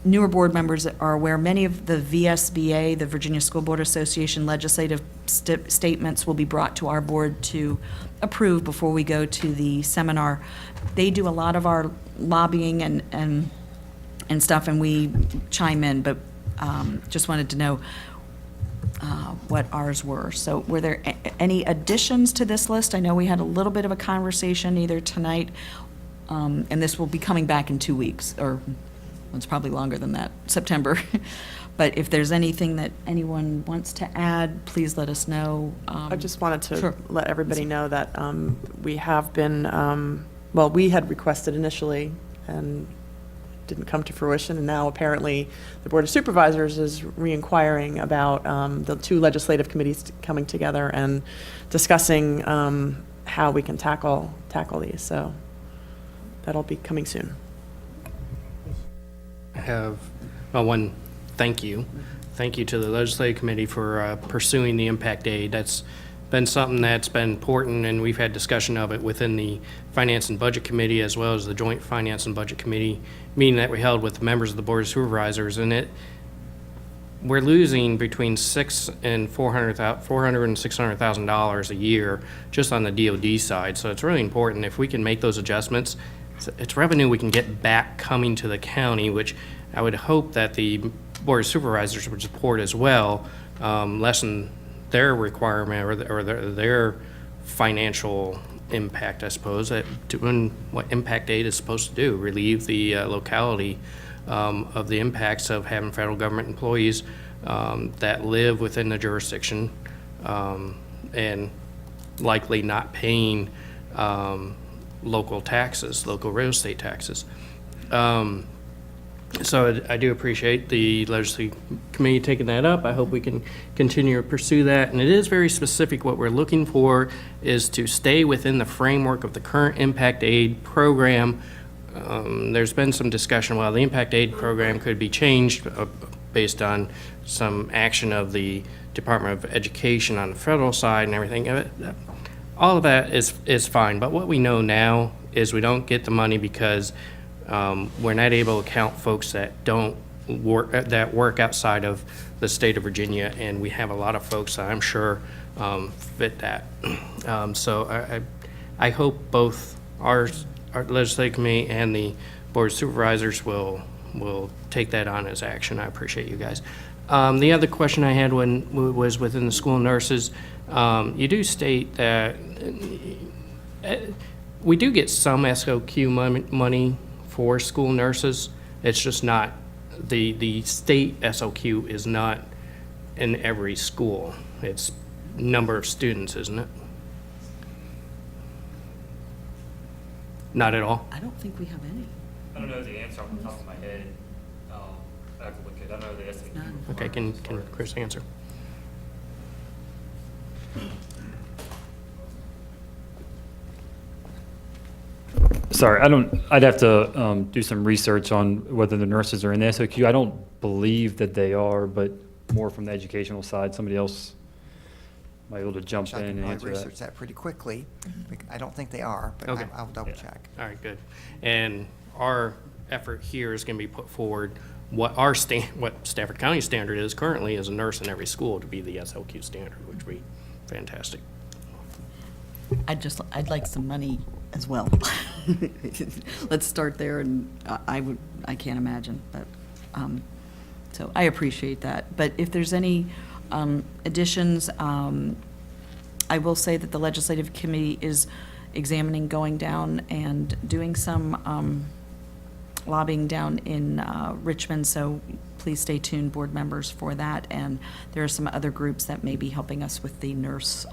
newer board members are aware, many of the VSBA, the Virginia School Board Association legislative statements will be brought to our board to approve before we go to the seminar. They do a lot of our lobbying and stuff, and we chime in, but just wanted to know what ours were. So were there any additions to this list? I know we had a little bit of a conversation either tonight, and this will be coming back in 2 weeks, or it's probably longer than that, September. But if there's anything that anyone wants to add, please let us know. I just wanted to Sure. let everybody know that we have been, well, we had requested initially and didn't come to fruition, and now apparently the Board of Supervisors is re-inquiring about the two legislative committees coming together and discussing how we can tackle these. So that'll be coming soon. I have, well, one, thank you. Thank you to the Legislative Committee for pursuing the impact aid. That's been something that's been important, and we've had discussion of it within the Finance and Budget Committee as well as the Joint Finance and Budget Committee meeting that we held with the members of the Board of Supervisors. And we're losing between $400,000 and $600,000 a year just on the DoD side. So it's really important if we can make those adjustments. It's revenue we can get back coming to the county, which I would hope that the Board of Supervisors would support as well, lessen their requirement or their financial impact, I suppose, at doing what impact aid is supposed to do, relieve the locality of the impacts of having federal government employees that live within the jurisdiction and likely not paying local taxes, local real estate taxes. So I do appreciate the Legislative Committee taking that up. I hope we can continue to pursue that. And it is very specific. What we're looking for is to stay within the framework of the current impact aid program. There's been some discussion, well, the impact aid program could be changed based on some action of the Department of Education on the federal side and everything. All of that is fine, but what we know now is we don't get the money because we're not able to count folks that don't work outside of the state of Virginia, and we have a lot of folks that I'm sure fit that. So I hope both our Legislative Committee and the Board of Supervisors will take that on as action. I appreciate you guys. The other question I had was within the school nurses. You do state that we do get some SOQ money for school nurses. It's just not, the state SOQ is not in every school. It's number of students, isn't it? Not at all? I don't think we have any. I don't know the answer off the top of my head. I have to look at it. I know the SAQ. Okay, can Chris answer? Sorry, I'd have to do some research on whether the nurses are in the SOQ. I don't believe that they are, but more from the educational side. Somebody else might be able to jump in I can and probably answer research that pretty quickly. I don't think they are, but Okay. I'll double check. All right, good. And our effort here is going to be put forward what our what Stafford County standard is currently as a nurse in every school to be the SOQ standard, which would be fantastic. I'd like some money as well. Let's start there, and I can't imagine, but, so I appreciate that. But if there's any additions, I will say that the Legislative Committee is examining going down and doing some lobbying down in Richmond, so please stay tuned, board members, for that. And there are some other groups that may be helping us with the nurse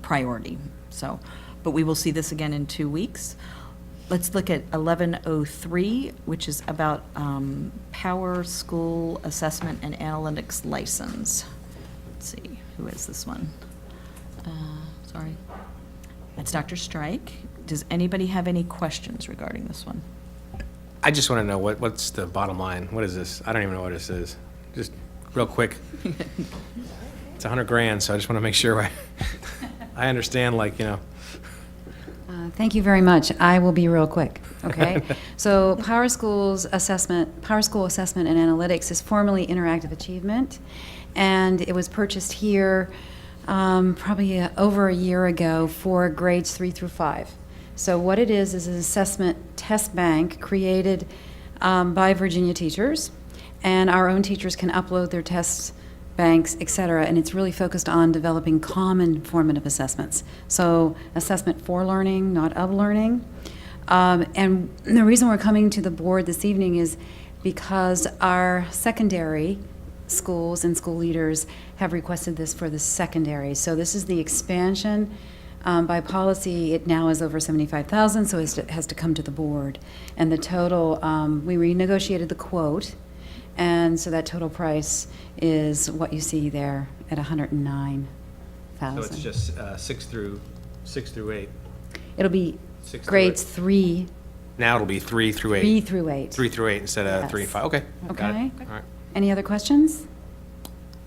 priority. So, but we will see this again in 2 weeks. Let's look at 1103, which is about Power School Assessment and Analytics License. Let's see, who is this one? Sorry. It's Dr. Strike. Does anybody have any questions regarding this one? I just want to know what's the bottom line? What is this? I don't even know what this is. Just real quick. It's 100 grand, so I just want to make sure I understand, like, you know. Thank you very much. I will be real quick, okay? So PowerSchool Assessment and Analytics is formerly Interactive Achievement, and it was purchased here probably over a year ago for grades 3 through 5. So what it is an assessment test bank created by Virginia teachers, and our own teachers can upload their tests, banks, et cetera, and it's really focused on developing common formative assessments. So assessment for learning, not of learning. And the reason we're coming to the board this evening is because our secondary schools and school leaders have requested this for the secondary. So this is the expansion. By policy, it now is over $75,000, so it has to come to the board. And the total, we renegotiated the quote, and so that total price is what you see there at $109,000. So it's just 6 through 8. It'll be 6 through grades 8. 3. Now it'll be 3 through 8. 3 through 8. 3 through 8 instead of 3 and 5. Okay. Got it. Okay. All right. Any other questions?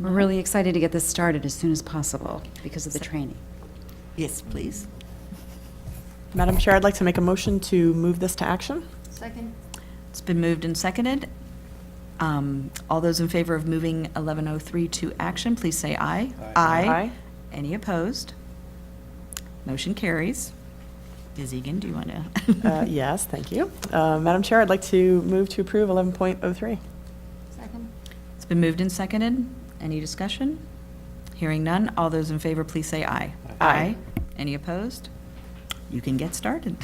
We're really excited to get this started as soon as possible because of the training. Yes, please. Madam Chair, I'd like to make a motion to move this to action. Second. It's been moved and seconded. All those in favor of moving 1103 to action, please say aye. Aye. Any opposed? Motion carries. Ms. Egan, do you want to? Yes, thank you. Madam Chair, I'd like to move to approve 11.03. Second. It's been moved and seconded. Any discussion? Hearing none. All those in favor, please say aye. Aye. Any opposed? You can get started.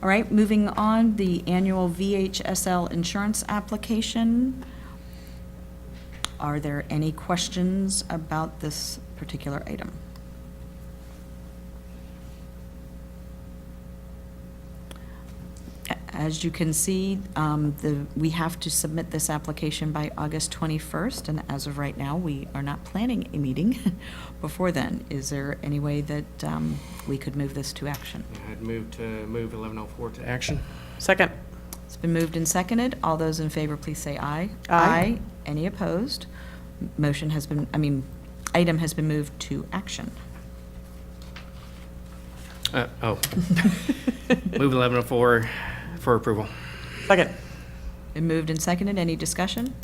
All right, moving on, the annual VHSL insurance application. Are there any questions about this particular item? As you can see, we have to submit this application by August 21st, and as of right now, we are not planning a meeting before then. Is there any way that we could move this to action? I'd move 1104 to action. Second. It's been moved and seconded. All those in favor, please say aye. Aye. Any opposed? Item has been moved to action. Move 1104 for approval. Second. Been moved and seconded. Any discussion?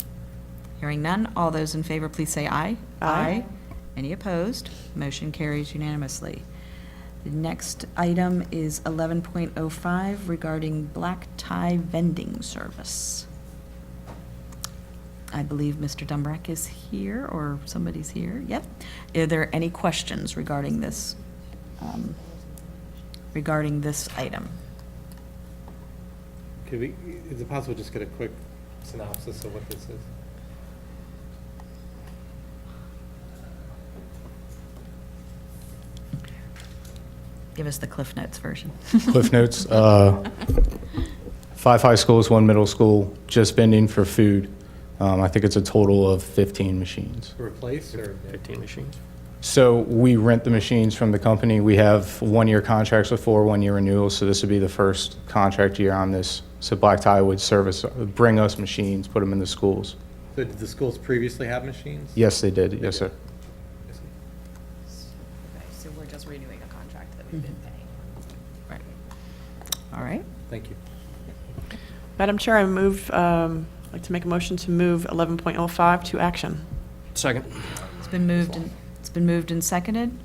Hearing none. All those in favor, please say aye. Aye. Any opposed? Motion carries unanimously. The next item is 11.05 regarding black tie vending service. I believe Mr. Dumbrack is here, or somebody's here. Yep. Are there any questions regarding this item? Is it possible to just get a quick synopsis of what this is? Give us the Cliff Notes version. Cliff Notes, 5 high schools, 1 middle school, just vending for food. I think it's a total of 15 machines. To replace or? 15 machines. So we rent the machines from the company. We have 1-year contracts with 4 1-year renewals, so this would be the first contract year on this. So Black Tie would bring us machines, put them in the schools. So did the schools previously have machines? Yes, they did. Yes, sir. So we're just renewing a contract that we've been paying. Right. All right. Thank you. Madam Chair, I'd like to make a motion to move 11.05 to action. Second. It's been moved and seconded.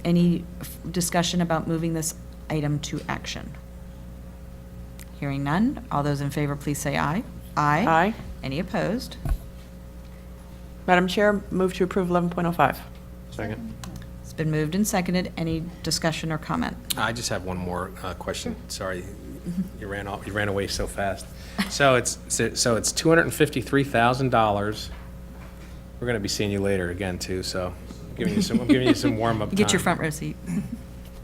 Any discussion about moving this item to action? Hearing none. All those in favor, please say aye. Aye. Any opposed? Madam Chair, move to approve 11.05. Second. It's been moved and seconded. Any discussion or comment? I just have one more question. Sorry, you ran away so fast. So it's $253,000. We're going to be seeing you later again too. So I'm giving you some warm up time. Get your front row seat.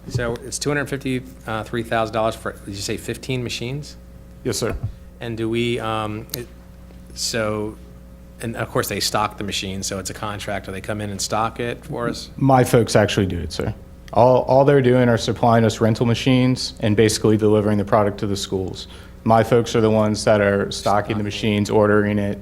So it's $253,000 for, did you say 15 machines? Yes, sir. And do we, and of course they stock the machine, so it's a contractor. They come in and stock it for us? My folks actually do it, sir. All they're doing are supplying us rental machines and basically delivering the product to the schools. My folks are the ones that are stocking the machines, ordering it,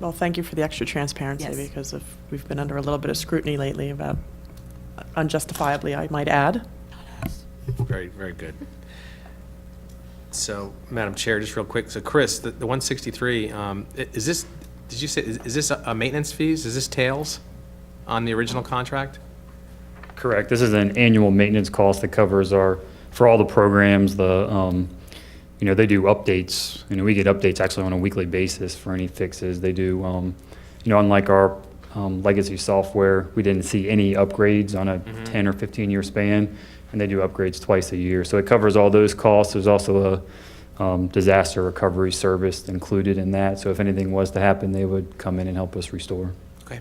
Well, thank you for the extra transparency Yes. because we've been under a little bit of scrutiny lately about, unjustifiably, I might add. Very, very good. So, Madam Chair, just real quick, so Chris, the 163, is this, did you say, is this a maintenance fees? Is this tails on the original contract? Correct. This is an annual maintenance cost that covers for all the programs, they do updates. We get updates actually on a weekly basis for any fixes. They do, unlike our legacy software, we didn't see any upgrades on a 10 or 15-year span, and they do upgrades twice a year. So it covers all those costs. There's also a disaster recovery service included in that. So if anything was to happen, they would come in and help us restore. Okay.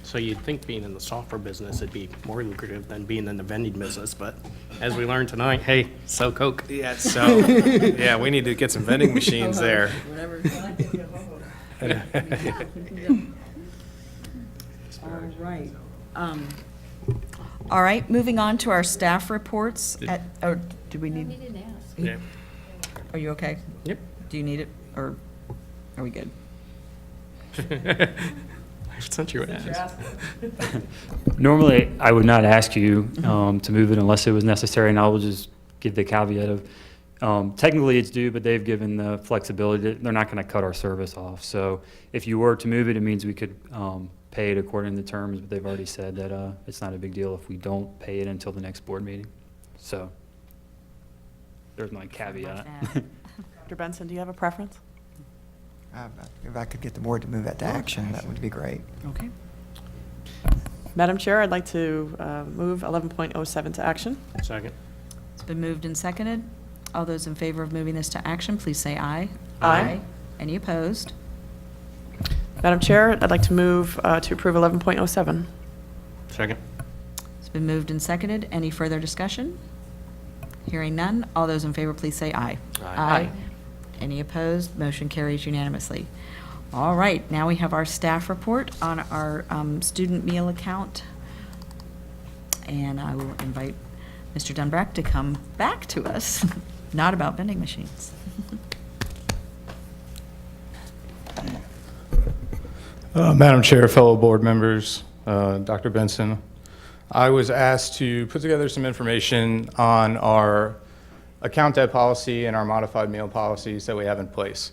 So you'd think being in the software business, it'd be more lucrative than being in the vending business, but as we learned tonight, hey, sell Coke. Yeah, so, yeah, we need to get some vending machines there. All right, moving on to our staff reports. Do we need? Yeah. Are you okay? Yep. Do you need it, or are we good? Since you asked. Normally, I would not ask you to move it unless it was necessary, and I will just give the caveat of, technically it's due, but they've given the flexibility that they're not going to cut our service off. So if you were to move it, it means we could pay it according to the terms, but they've already said that it's not a big deal if we don't pay it until the next board meeting. So there's my caveat. Dr. Benson, do you have a preference? If I could get the board to move that to action, that would be great. Okay. Madam Chair, I'd like to move 11.07 to action. Second. It's been moved and seconded. All those in favor of moving this to action, please say aye. Aye. Any opposed? Madam Chair, I'd like to move to approve 11.07. Second. It's been moved and seconded. Any further discussion? Hearing none. All those in favor, please say aye. Aye. Any opposed? Motion carries unanimously. All right, now we have our staff report on our student meal account. And I will invite Mr. Dunbrack to come back to us, not about vending machines. Madam Chair, fellow board members, Dr. Benson, I was asked to put together some information on our account debt policy and our modified meal policies that we have in place.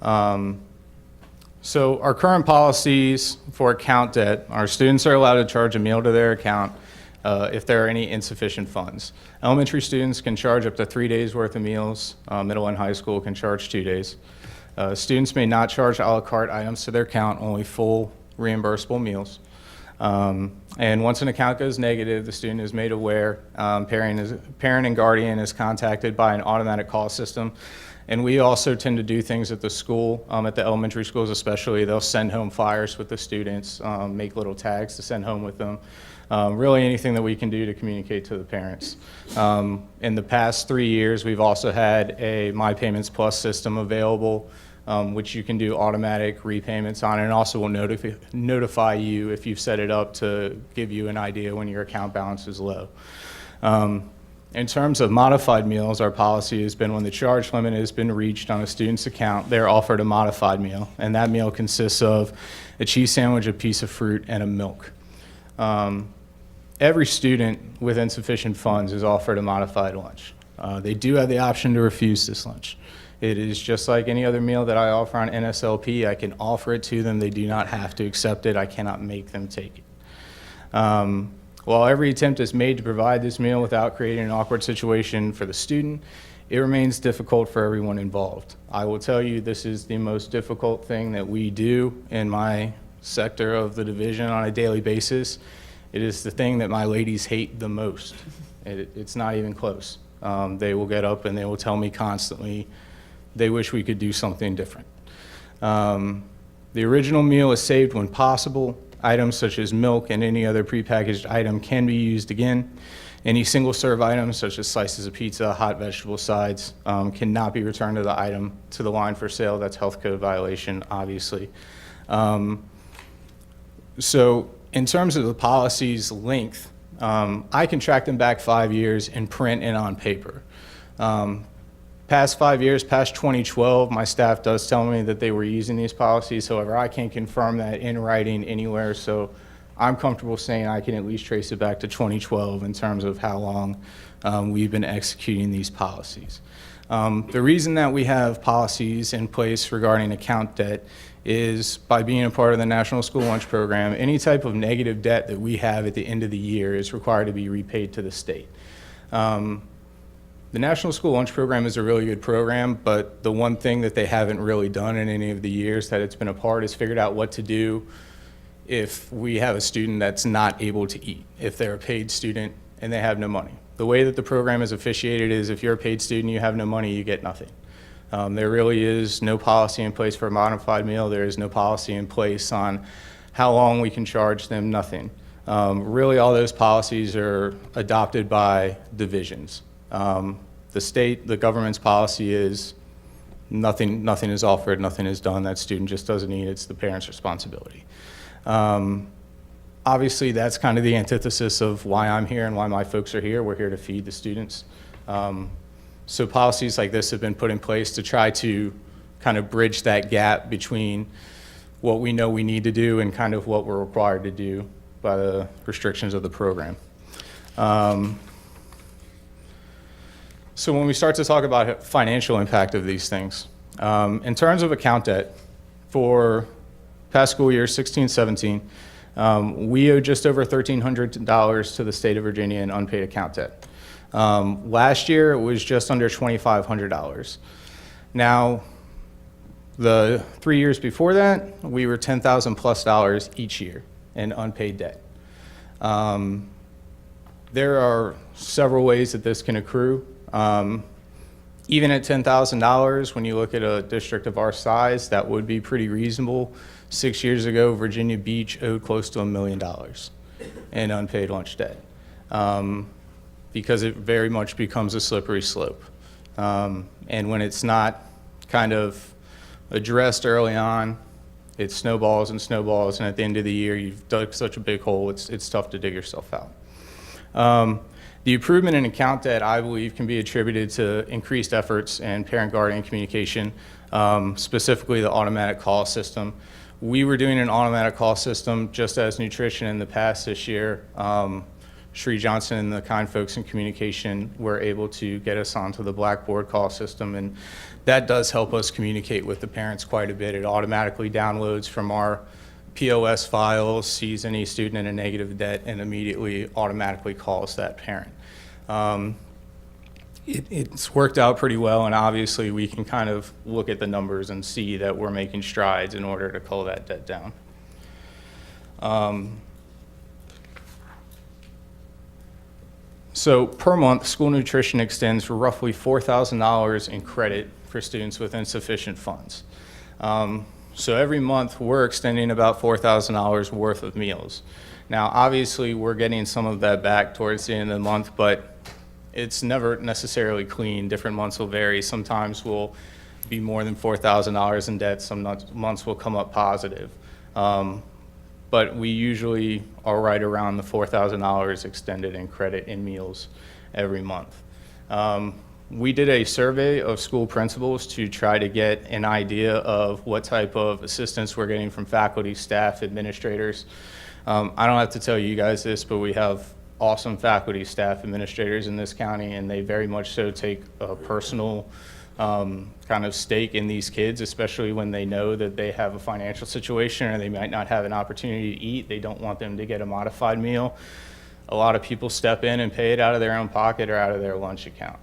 So our current policies for account debt, our students are allowed to charge a meal to their account if there are any insufficient funds. Elementary students can charge up to 3 days worth of meals. Middle and high school can charge 2 days. Students may not charge a la carte items to their account, only full reimbursable meals. And once an account goes negative, the student is made aware. Parent and guardian is contacted by an automatic call system. And we also tend to do things at the school, at the elementary schools especially. They'll send home flyers with the students, make little tags to send home with them. Really anything that we can do to communicate to the parents. In the past 3 years, we've also had a My Payments Plus system available, which you can do automatic repayments on, and also will notify you if you've set it up to give you an idea when your account balance is low. In terms of modified meals, our policy has been when the charge limit has been reached on a student's account, they're offered a modified meal, and that meal consists of a cheese sandwich, a piece of fruit, and a milk. Every student with insufficient funds is offered a modified lunch. They do have the option to refuse this lunch. It is just like any other meal that I offer on NSLP. I can offer it to them. They do not have to accept it. I cannot make them take it. While every attempt is made to provide this meal without creating an awkward situation for the student, it remains difficult for everyone involved. I will tell you this is the most difficult thing that we do in my sector of the division on a daily basis. It is the thing that my ladies hate the most. It's not even close. They will get up and they will tell me constantly they wish we could do something different. The original meal is saved when possible. Items such as milk and any other prepackaged item can be used again. Any single-serve items such as slices of pizza, hot vegetable sides, cannot be returned to the line for sale. That's health code violation, obviously. So in terms of the policy's length, I can track them back 5 years in print and on paper. past 5 years, past 2012, my staff does tell me that they were using these policies. However, I can't confirm that in writing anywhere, so I'm comfortable saying I can at least trace it back to 2012 in terms of how long we've been executing these policies. The reason that we have policies in place regarding account debt is by being a part of the National School Lunch Program, any type of negative debt that we have at the end of the year is required to be repaid to the state. The National School Lunch Program is a really good program, but the one thing that they haven't really done in any of the years that it's been a part is figured out what to do if we have a student that's not able to eat, if they're a paid student and they have no money. The way that the program is officiated is if you're a paid student, you have no money, you get nothing. There really is no policy in place for a modified meal. There is no policy in place on how long we can charge them, nothing. Really, all those policies are adopted by divisions. The state, the government's policy is nothing is offered, nothing is done. That student just doesn't eat. It's the parent's responsibility. Obviously, that's kind of the antithesis of why I'm here and why my folks are here. We're here to feed the students. So policies like this have been put in place to try to kind of bridge that gap between what we know we need to do and kind of what we're required to do by the restrictions of the program. So when we start to talk about financial impact of these things, in terms of account debt, for past school year 16-17, we owe just over $1,300 to the state of Virginia in unpaid account debt. Last year, it was just under $2,500. Now, the 3 years before that, we were $10,000+ each year in unpaid debt. There are several ways that this can accrue. Even at $10,000, when you look at a district of our size, that would be pretty reasonable. 6 years ago, Virginia Beach owed close to $1 million in unpaid lunch debt, because it very much becomes a slippery slope. And when it's not kind of addressed early on, it snowballs and snowballs, and at the end of the year, you've dug such a big hole, it's tough to dig yourself out. The improvement in account debt, I believe, can be attributed to increased efforts in parent-guardian communication, specifically the automatic call system. We were doing an automatic call system just as nutrition in the past this year. Shree Johnson and the kind folks in communication were able to get us onto the Blackboard call system, and that does help us communicate with the parents quite a bit. It automatically downloads from our POS files, sees any student in a negative debt, and immediately automatically calls that parent. It's worked out pretty well, and obviously we can kind of look at the numbers and see that we're making strides in order to cull that debt down. So per month, school nutrition extends for roughly $4,000 in credit for students with insufficient funds. So every month, we're extending about $4,000 worth of meals. Now, obviously, we're getting some of that back towards the end of the month, but it's never necessarily clean. Different months will vary. Sometimes we'll be more than $4,000 in debt. Some months will come up positive. But we usually are right around the $4,000 extended in credit in meals every month. We did a survey of school principals to try to get an idea of what type of assistance we're getting from faculty, staff, administrators. I don't have to tell you guys this, but we have awesome faculty, staff, administrators in this county, and they very much so take a personal kind of stake in these kids, especially when they know that they have a financial situation or they might not have an opportunity to eat. They don't want them to get a modified meal. A lot of people step in and pay it out of their own pocket or out of their lunch account.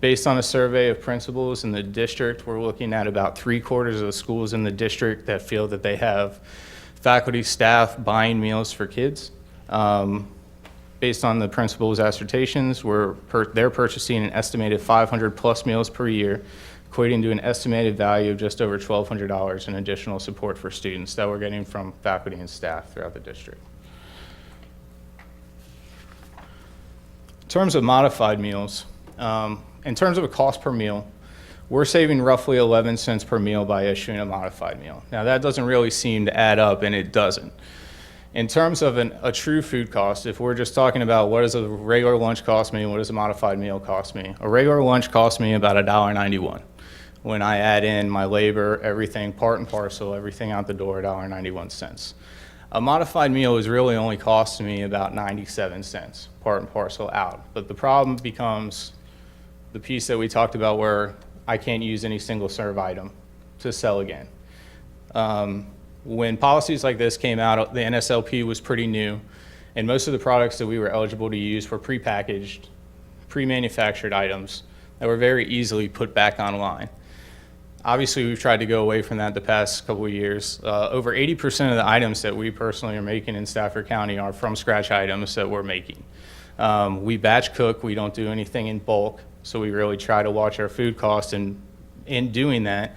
Based on a survey of principals in the district, we're looking at about 3/4 of the schools in the district that feel that they have faculty, staff buying meals for kids. Based on the principal's assertions, they're purchasing an estimated 500+ meals per year, equating to an estimated value of just over $1,200 in additional support for students that we're getting from faculty and staff throughout the district. In terms of modified meals, in terms of a cost per meal, we're saving roughly 11 cents per meal by issuing a modified meal. Now, that doesn't really seem to add up, and it doesn't. In terms of a true food cost, if we're just talking about what does a regular lunch cost me and what does a modified meal cost me, a regular lunch costs me about $1.91. When I add in my labor, everything, part and parcel, everything out the door, $1.91. A modified meal is really only costing me about 97 cents, part and parcel out. But the problem becomes the piece that we talked about where I can't use any single serve item to sell again. When policies like this came out, the NSLP was pretty new, and most of the products that we were eligible to use were prepackaged, pre-manufactured items that were very easily put back online. Obviously, we've tried to go away from that the past couple of years. Over 80% of the items that we personally are making in Stafford County are from scratch items that we're making. We batch cook, we don't do anything in bulk, so we really try to watch our food costs, and in doing that,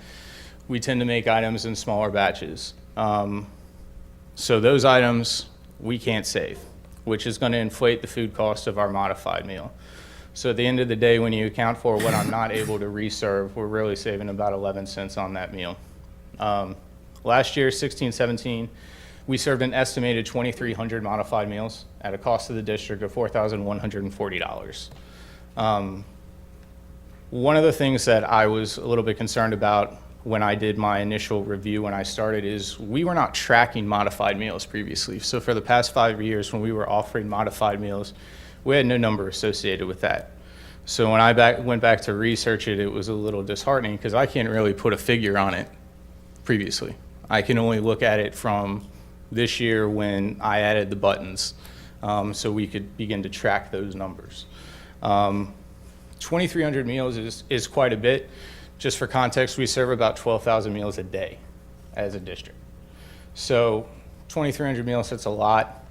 we tend to make items in smaller batches. So those items we can't save, which is going to inflate the food cost of our modified meal. So at the end of the day, when you account for what I'm not able to reserve, we're really saving about 11 cents on that meal. Last year, 16-17, we served an estimated 2,300 modified meals at a cost to the district of $4,140. One of the things that I was a little bit concerned about when I did my initial review when I started is we were not tracking modified meals previously. So for the past 5 years when we were offering modified meals, we had no number associated with that. So when I went back to research it, it was a little disheartening because I can't really put a figure on it previously. I can only look at it from this year when I added the buttons, so we could begin to track those numbers. 2,300 meals is quite a bit. Just for context, we serve about 12,000 meals a day as a district. So 2,300 meals, that's a lot.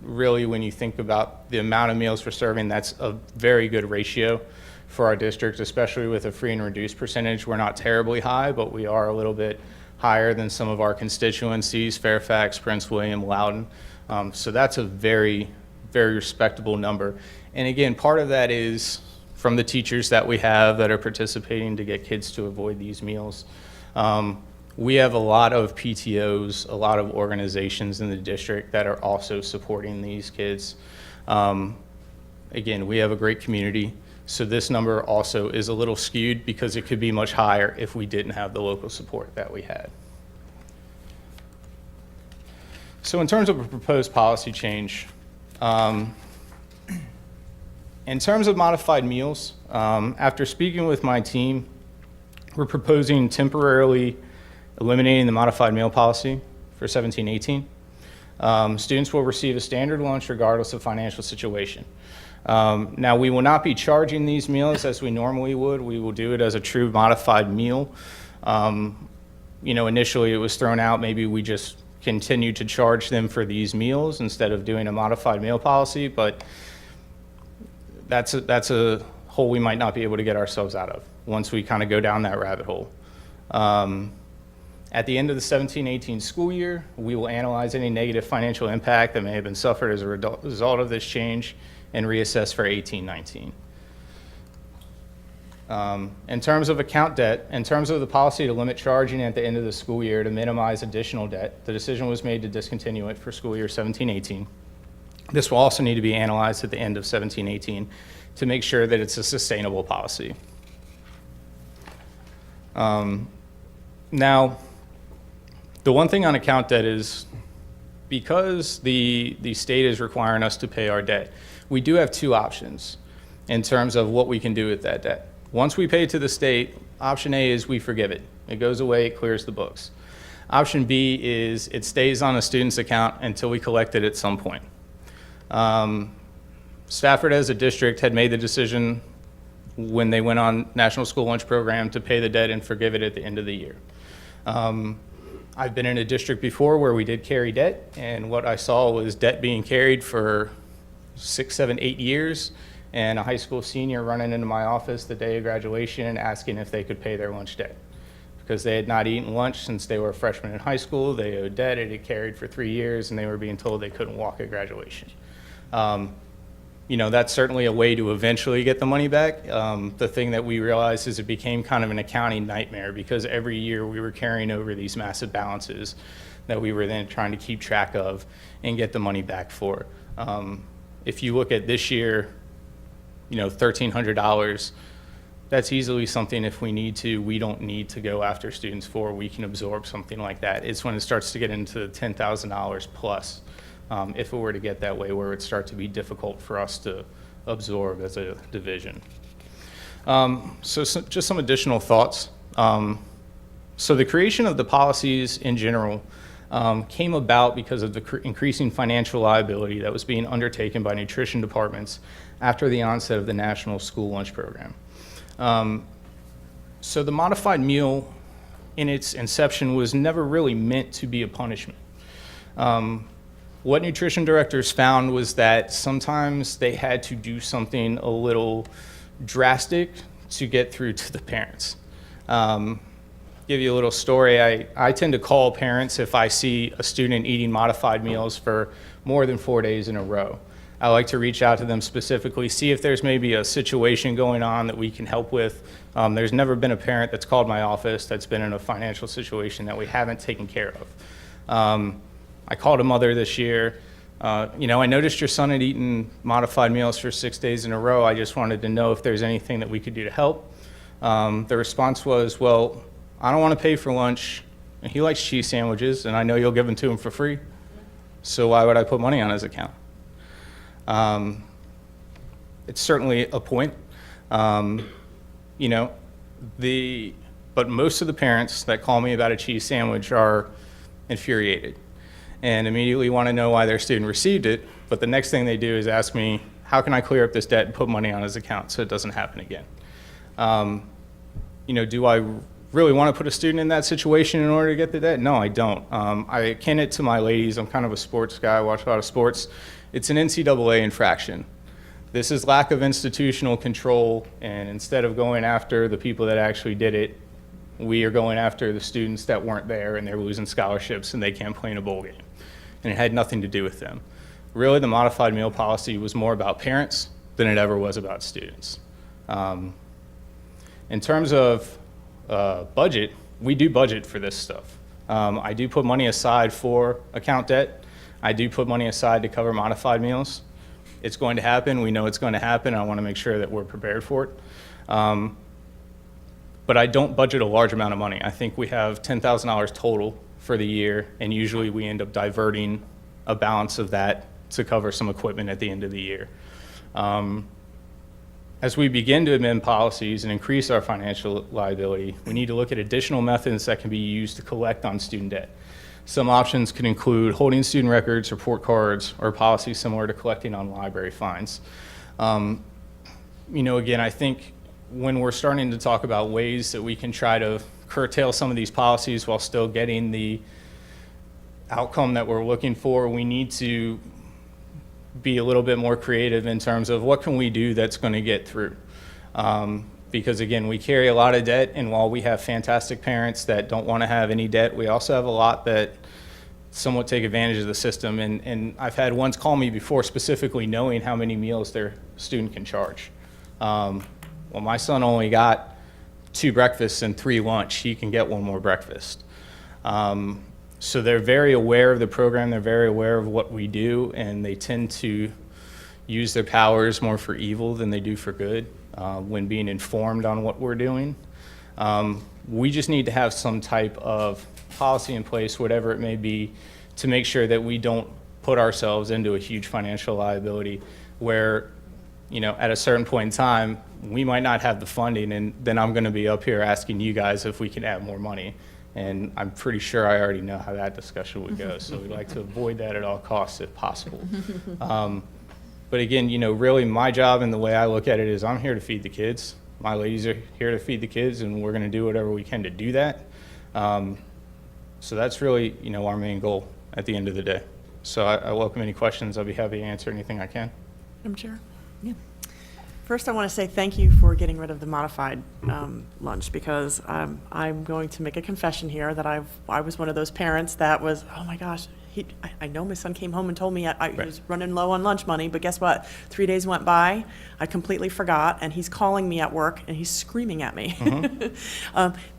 Really, when you think about the amount of meals we're serving, that's a very good ratio for our district, especially with a free and reduced percentage. We're not terribly high, but we are a little bit higher than some of our constituencies, Fairfax, Prince William, Loudoun. So that's a very, very respectable number. And again, part of that is from the teachers that we have that are participating to get kids to avoid these meals. We have a lot of PTOs, a lot of organizations in the district that are also supporting these kids. Again, we have a great community, so this number also is a little skewed because it could be much higher if we didn't have the local support that we had. So in terms of a proposed policy change, in terms of modified meals, after speaking with my team, we're proposing temporarily eliminating the modified meal policy for 17-18. Students will receive a standard lunch regardless of financial situation. Now, we will not be charging these meals as we normally would. We will do it as a true modified meal. Initially it was thrown out, maybe we just continue to charge them for these meals instead of doing a modified meal policy, but that's a hole we might not be able to get ourselves out of once we kind of go down that rabbit hole. At the end of the 17-18 school year, we will analyze any negative financial impact that may have been suffered as a result of this change and reassess for 18-19. In terms of account debt, in terms of the policy to limit charging at the end of the school year to minimize additional debt, the decision was made to discontinue it for school year 17-18. This will also need to be analyzed at the end of 17-18 to make sure that it's a sustainable policy. Now, the one thing on account debt is because the state is requiring us to pay our debt, we do have two options in terms of what we can do with that debt. Once we pay to the state, option A is we forgive it. It goes away, it clears the books. Option B is it stays on a student's account until we collect it at some point. Stafford as a district had made the decision when they went on National School Lunch Program to pay the debt and forgive it at the end of the year. I've been in a district before where we did carry debt, and what I saw was debt being carried for 6, 7, 8 years, and a high school senior running into my office the day of graduation and asking if they could pay their lunch debt. Because they had not eaten lunch since they were freshmen in high school, they owed debt, it had carried for 3 years, and they were being told they couldn't walk at graduation. That's certainly a way to eventually get the money back. The thing that we realized is it became kind of an accounting nightmare because every year we were carrying over these massive balances that we were then trying to keep track of and get the money back for. If you look at this year, $1,300, that's easily something, if we need to, we don't need to go after students for. We can absorb something like that. It's when it starts to get into the $10,000 plus, if it were to get that way, where it would start to be difficult for us to absorb as a division. So just some additional thoughts. So the creation of the policies in general came about because of the increasing financial liability that was being undertaken by nutrition departments after the onset of the National School Lunch Program. So the modified meal in its inception was never really meant to be a punishment. What nutrition directors found was that sometimes they had to do something a little drastic to get through to the parents. Give you a little story. I tend to call parents if I see a student eating modified meals for more than 4 days in a row. I like to reach out to them specifically, see if there's maybe a situation going on that we can help with. There's never been a parent that's called my office that's been in a financial situation that we haven't taken care of. I called a mother this year. I noticed your son had eaten modified meals for 6 days in a row. I just wanted to know if there's anything that we could do to help. The response was, well, I don't want to pay for lunch. He likes cheese sandwiches, and I know you'll give them to him for free. So why would I put money on his account? It's certainly a point. But most of the parents that call me about a cheese sandwich are infuriated and immediately want to know why their student received it. But the next thing they do is ask me, how can I clear up this debt and put money on his account so it doesn't happen again? Do I really want to put a student in that situation in order to get the debt? No, I don't. I akin it to my ladies. I'm kind of a sports guy. I watch a lot of sports. It's an NCAA infraction. This is lack of institutional control, and instead of going after the people that actually did it, we are going after the students that weren't there, and they're losing scholarships and they can't play in a bowl game. And it had nothing to do with them. Really, the modified meal policy was more about parents than it ever was about students. In terms of budget, we do budget for this stuff. I do put money aside for account debt. I do put money aside to cover modified meals. It's going to happen. We know it's going to happen. I want to make sure that we're prepared for it. But I don't budget a large amount of money. I think we have $10,000 total for the year, and usually we end up diverting a balance of that to cover some equipment at the end of the year. As we begin to amend policies and increase our financial liability, we need to look at additional methods that can be used to collect on student debt. Some options could include holding student records, report cards, or policies similar to collecting on library fines. Again, I think when we're starting to talk about ways that we can try to curtail some of these policies while still getting the outcome that we're looking for, we need to be a little bit more creative in terms of what can we do that's going to get through. Because again, we carry a lot of debt, and while we have fantastic parents that don't want to have any debt, we also have a lot that somewhat take advantage of the system. And I've had ones call me before specifically knowing how many meals their student can charge. Well, my son only got 2 breakfasts and 3 lunch. He can get 1 more breakfast. So they're very aware of the program. They're very aware of what we do, and they tend to use their powers more for evil than they do for good when being informed on what we're doing. We just need to have some type of policy in place, whatever it may be, to make sure that we don't put ourselves into a huge financial liability where, at a certain point in time, we might not have the funding, and then I'm going to be up here asking you guys if we can add more money. And I'm pretty sure I already know how that discussion would go, so we'd like to avoid that at all costs if possible. But again, really my job and the way I look at it is I'm here to feed the kids. My ladies are here to feed the kids, and we're going to do whatever we can to do that. So that's really, our main goal at the end of the day. So I welcome any questions. I'll be happy to answer anything I can. Madam Chair? Yeah. First, I want to say thank you for getting rid of the modified lunch, because I'm going to make a confession here that I was one of those parents that was, oh my gosh, I know my son came home and told me I was running low on lunch money, but guess what? 3 days went by, I completely forgot, and he's calling me at work, and he's screaming at me.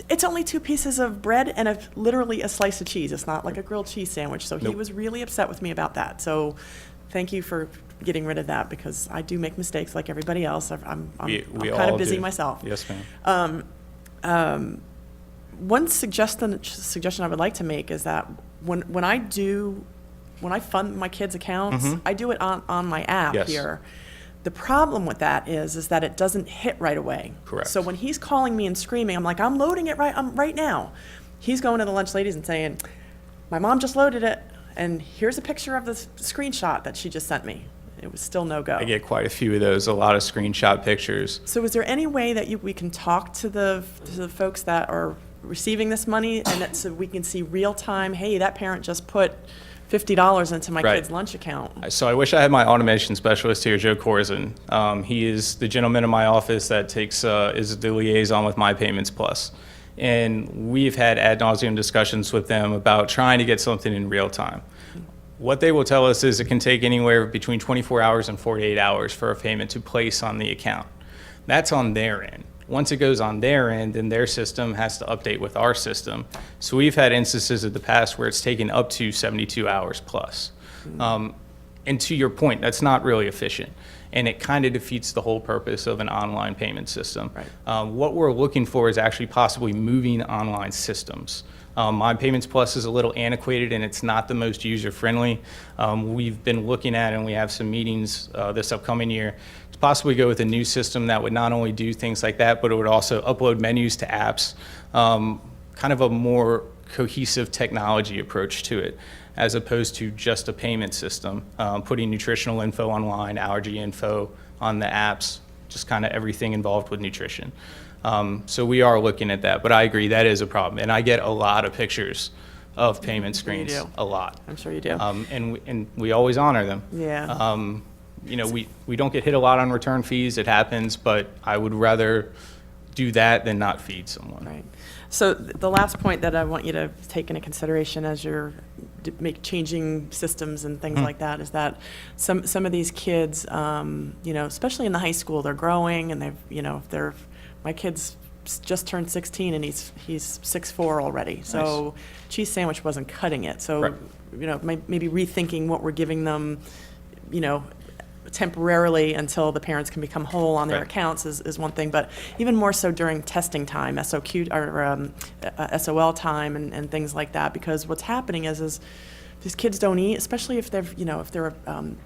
It's only 2 pieces of bread and literally a slice of cheese. It's not like a grilled cheese sandwich, so he was really upset with me about that. So thank you for getting rid of that, because I do make mistakes like everybody else. I'm We kind all of busy do. myself. Yes, ma'am. One suggestion I would like to make is that when I fund my kids' accounts, I do it on my app Yes. here. The problem with that is that it doesn't hit right away. Correct. So when he's calling me and screaming, I'm like, I'm loading it right now. He's going to the lunch ladies and saying, my mom just loaded it, and here's a picture of the screenshot that she just sent me. It was still no go. I get quite a few of those, a lot of screenshot pictures. So is there any way that we can talk to the folks that are receiving this money, and that so we can see real time, hey, that parent just put $50 into my Right. kid's lunch account? So I wish I had my automation specialist here, Joe Corzin. He is the gentleman in my office that is the liaison with My Payments Plus. And we've had ad nauseum discussions with them about trying to get something in real time. What they will tell us is it can take anywhere between 24 hours and 48 hours for a payment to place on the account. That's on their end. Once it goes on their end, then their system has to update with our system. So we've had instances of the past where it's taken up to 72 hours plus. And to your point, that's not really efficient. And it kind of defeats the whole purpose of an online payment system. What we're looking for is actually possibly moving online systems. My Payments Plus is a little antiquated and it's not the most user-friendly. We've been looking at, and we have some meetings this upcoming year, to possibly go with a new system that would not only do things like that, but it would also upload menus to apps, kind of a more cohesive technology approach to it, as opposed to just a payment system, putting nutritional info online, allergy info on the apps, just kind of everything involved with nutrition. So we are looking at that, but I agree, that is a problem. And I get a lot of pictures of payment screens, do. a lot. I'm sure you do. And we always honor them. Yeah. You know, we don't get hit a lot on return fees, it happens, but I would rather do that than not feed someone. Right. So the last point that I want you to take into consideration as you're changing systems and things like that is that some of these kids, you know, especially in the high school, they're growing and my kid's just turned 16 and he's 6'4" already. So cheese sandwich wasn't cutting it. So, you know, maybe rethinking what we're giving them, you know, temporarily until the parents can become whole on their accounts is one thing, but even more so during testing time, SOQ or SOL time and things like that, because what's happening is these kids don't eat, especially if they're on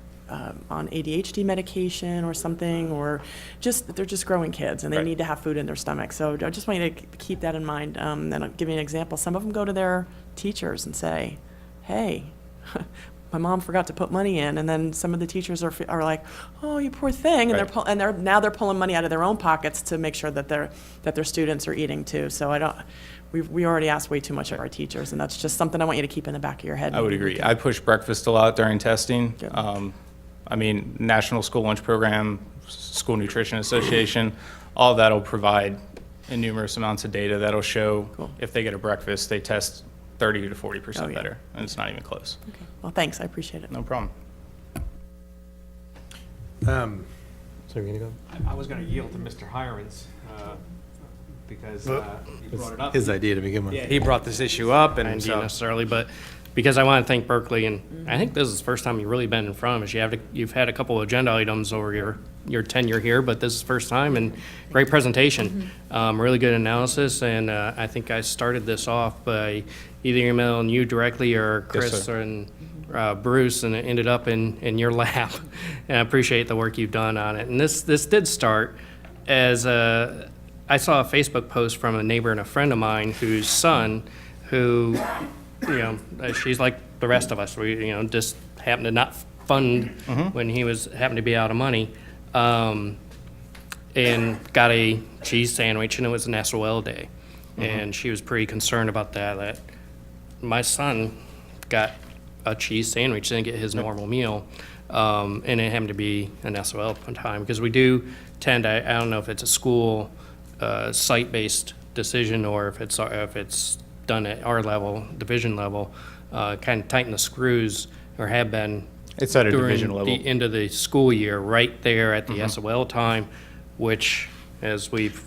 ADHD medication or something, or they're just growing kids and they need to have food in their stomach. So I just want you to keep that in mind. And I'll give you an example. Some of them go to their teachers and say, hey, my mom forgot to put money in, and then some of the teachers are like, "Oh, you poor thing," and they're pulling money out of their own pockets to make sure that their students are eating too. So we already ask way too much of our teachers, and that's just something I want you to keep in the back of your head. I would agree. I push breakfast a lot during testing. I mean, National School Lunch Program, School Nutrition Association, all that'll provide numerous amounts of data that'll show if they get a breakfast, they test 30 to 40% better, and it's not even close. Okay. Well, thanks. I appreciate it. No problem. So you're gonna go? I was going to yield to Mr. Hirons because he brought it up. His idea to begin with. Yeah, he brought this issue up, and so necessarily, but because I want to thank Berkeley, and I think this is the first time you've really been in front of us. You've had a couple of agenda items over your tenure here, but this is the first time, and great presentation, really good analysis, and I think I started this off by either emailing you directly or Chris and Bruce, and it ended up in your lap. And I appreciate the work you've done on it. And this did start as I saw a Facebook post from a neighbor and a friend of mine whose son, who, you know, she's like the rest of us. We, you know, just happened to not fund when he happened to be out of money, and got a cheese sandwich, and it was an SOL day. And she was pretty concerned about that my son got a cheese sandwich, didn't get his normal meal, and it happened to be an SOL time, because we do tend, I don't know if it's a school site-based decision or if it's done at our level, division level, kind of tighten the screws, or have been. It's at a during division level. the end of the school year, right there at the SOL time, which, as we've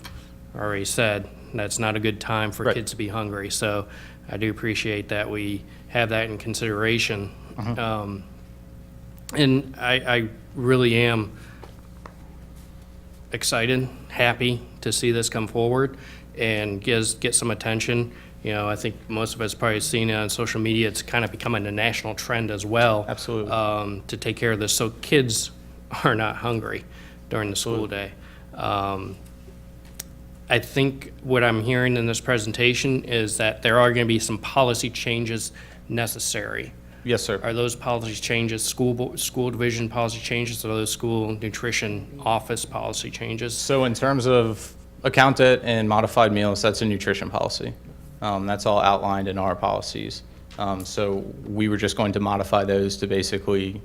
already said, that's not a good time for Right. kids to be hungry. So I do appreciate that we have that in consideration. And I really am excited, happy to see this come forward and get some attention. You know, I think most of us probably seen it on social media. It's kind of becoming a national trend as well. Absolutely. To take care of this, so kids are not hungry during the school day. I think what I'm hearing in this presentation is that there are going to be some policy changes necessary. Yes, sir. Are those policy changes school division policy changes, or are those school nutrition office policy changes? So in terms of account debt and modified meals, that's a nutrition policy. That's all outlined in our policies. So we were just going to modify those to basically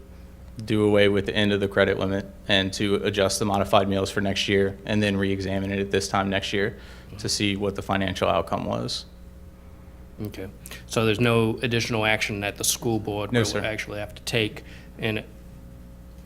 do away with the end of the credit limit and to adjust the modified meals for next year, and then re-examine it at this time next year to see what the financial outcome was. Okay, so there's no additional action that the school board No, will sir. actually have to take in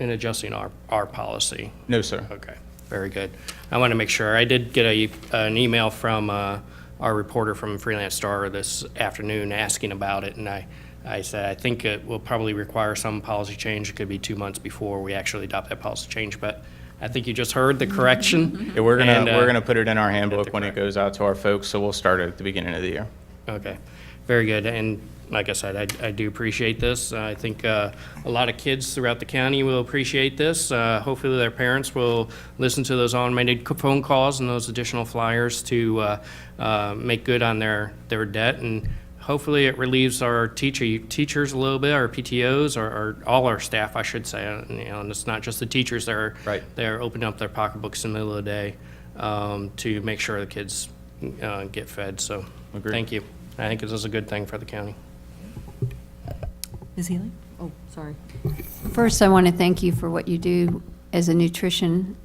adjusting our policy? No, sir. Okay, very good. I want to make sure. I did get an email from our reporter from Freelance Star this afternoon asking about it, and I said, I think it will probably require some policy change. It could be 2 months before we actually adopt that policy change, but I think you just heard the correction. Yeah, we're and, gonna put it in our handbook when it goes out to our folks, so we'll start it at the beginning of the year. Okay, very good. And like I said, I do appreciate this. I think a lot of kids throughout the county will appreciate this. Hopefully their parents will listen to those automated phone calls and those additional flyers to make good on their debt. And hopefully it relieves our teachers a little bit, our PTOs, or all our staff, I should say. You know, and it's not just the teachers that are, they're opening up their pocketbooks in the middle of the day to make sure the kids get fed. So Agreed. thank you. I think this is a good thing for the county. Ms. Healy? Oh, sorry. First, I want to thank you for what you do as a nutrition,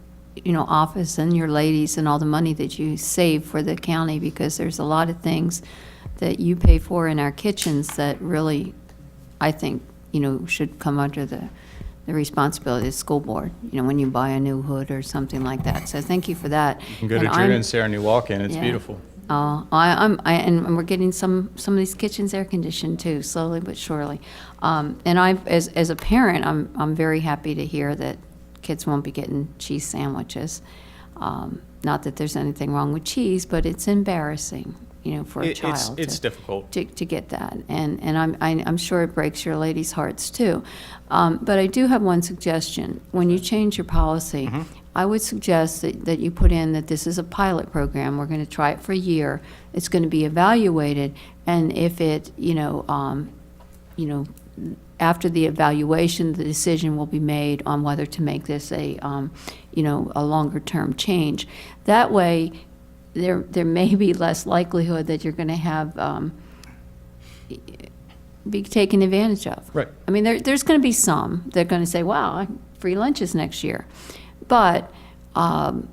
office, and your ladies, and all the money that you save for the county, because there's a lot of things that you pay for in our kitchens that really, I think, should come under the responsibility of the school board, when you buy a new hood or something like that. So thank you for that. You can go to Drew and see our new walk-in. It's Yeah. beautiful. And we're getting some of these kitchens air conditioned too, slowly but surely. And as a parent, I'm very happy to hear that kids won't be getting cheese sandwiches. Not that there's anything wrong with cheese, but it's embarrassing, for a child. It's difficult. To get that, and I'm sure it breaks your ladies' hearts too. But I do have one suggestion. When you change your policy, I would suggest that you put in that this is a pilot program. We're going to try it for a year. It's going to be evaluated, and if it, after the evaluation, the decision will be made on whether to make this a longer-term change. That way, there may be less likelihood that you're going to have be taken advantage of. Right. I mean, there's going to be some that are going to say, "Wow, free lunches next year," but we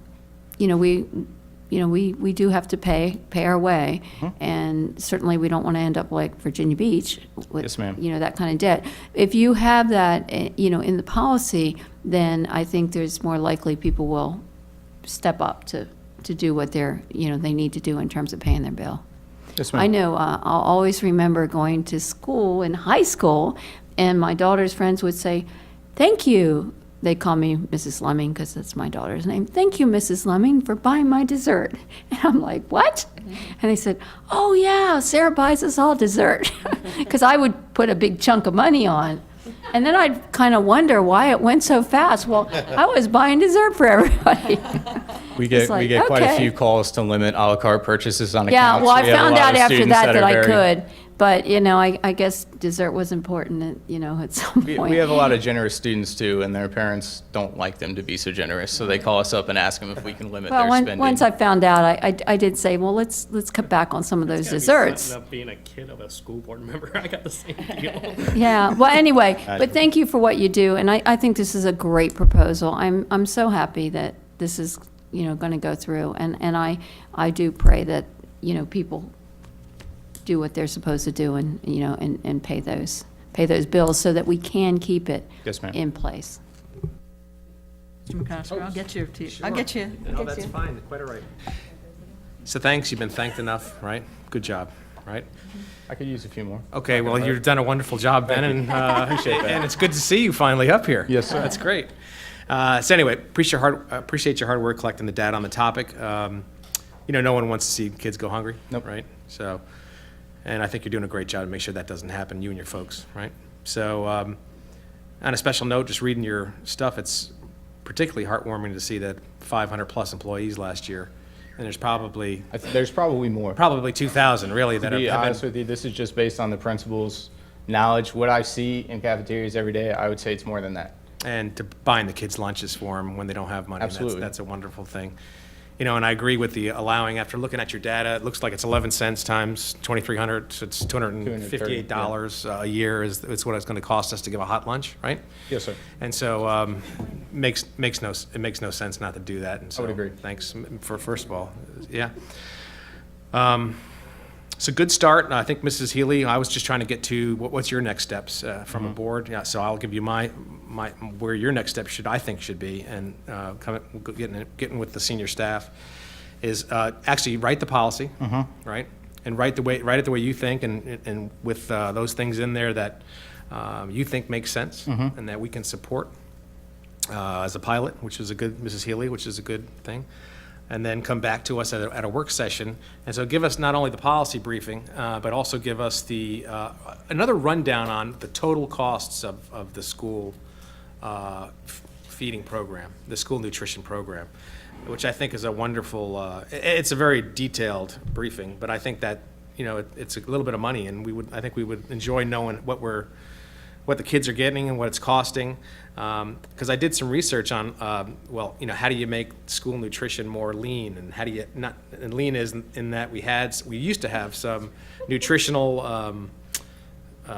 do have to pay our way, and certainly we don't want to end up like Virginia Beach with Yes, ma'am. That kind of debt. If you have that in the policy, then I think there's more likely people will step up to do what they need to do in terms of paying their bill. Yes, ma'am. I know, I'll always remember going to school in high school, and my daughter's friends would say, "Thank you." They call me Mrs. Lemming because that's my daughter's name. "Thank you, Mrs. Lemming, for buying my dessert." And I'm like, "What?" And they said, "Oh, yeah, Sarah buys us all dessert." Because I would put a big chunk of money on. And then I'd kind of wonder why it went so fast. Well, I was buying dessert for everybody. We get quite a okay. few calls to limit a la carte purchases on Yeah, accounts. well, I We have a found lot out of after students that are I very- could. But, I guess dessert was important, at some point. We have a lot of generous students too, and their parents don't like them to be so generous, so they call us up and ask them if we can limit Well, their spending. once I found out, I did say, well, let's cut back on some of those desserts. Up being a kid of a school board member, I got the same deal. Yeah, well, anyway, but thank you for what you do, and I think this is a great proposal. I'm so happy that this is, going to go through, and I do pray that, people do what they're supposed to do and, you know, and pay those bills so that we can keep it Yes, ma'am. in place. Mr. McCosker, I'll get you. I'll get you. No, that's fine, quite all right. So thanks, you've been thanked enough, right? Good job, right? I could use a few more. Okay, well, you've done a wonderful job, Ben, and, and it's good to see you finally up here. Yes, sir. That's great. So anyway, appreciate your hard work collecting the data on the topic. You know, no one wants to see kids go hungry, Nope. right? So, and I think you're doing a great job to make sure that doesn't happen, you and your folks, right? So, on a special note, just reading your stuff, it's particularly heartwarming to see that 500-plus employees last year, and there's probably There's probably more. 2,000 really that To be have honest been. with you, this is just based on the principal's knowledge. What I see in cafeterias every day, I would say it's more than that. And to buying the kids lunches for them when they don't have money. Absolutely. That's a wonderful thing. You know, and I agree with the allowing, after looking at your data, it looks like it's 11 cents times 2,300, so it's $258 a year is what it's going to cost us to give a hot lunch, right? Yes, sir. And so makes no sense not to do that. And so I would agree. Thanks for, first of all, yeah. It's a good start. I think Mrs. Healy, I was just trying to get to what's your next steps from a board. Yeah, so I'll give you my where your next step should be, and getting with the senior staff is actually write the policy, right, and write it the way you think, and with those things in there that you think makes sense and that we can support as a pilot, which is a good Mrs. Healy, which is a good thing. And then come back to us at a work session. And so give us not only the policy briefing, but also give us the another rundown on the total costs of the school feeding program, the school nutrition program, which I think is a wonderful, it's a very detailed briefing, but I think that, you know, it's a little bit of money, and I think we would enjoy knowing what the kids are getting and what it's costing. Because I did some research on, well, you know, how do you make school nutrition more lean, and how do you not? And lean is in that we used to have some nutritional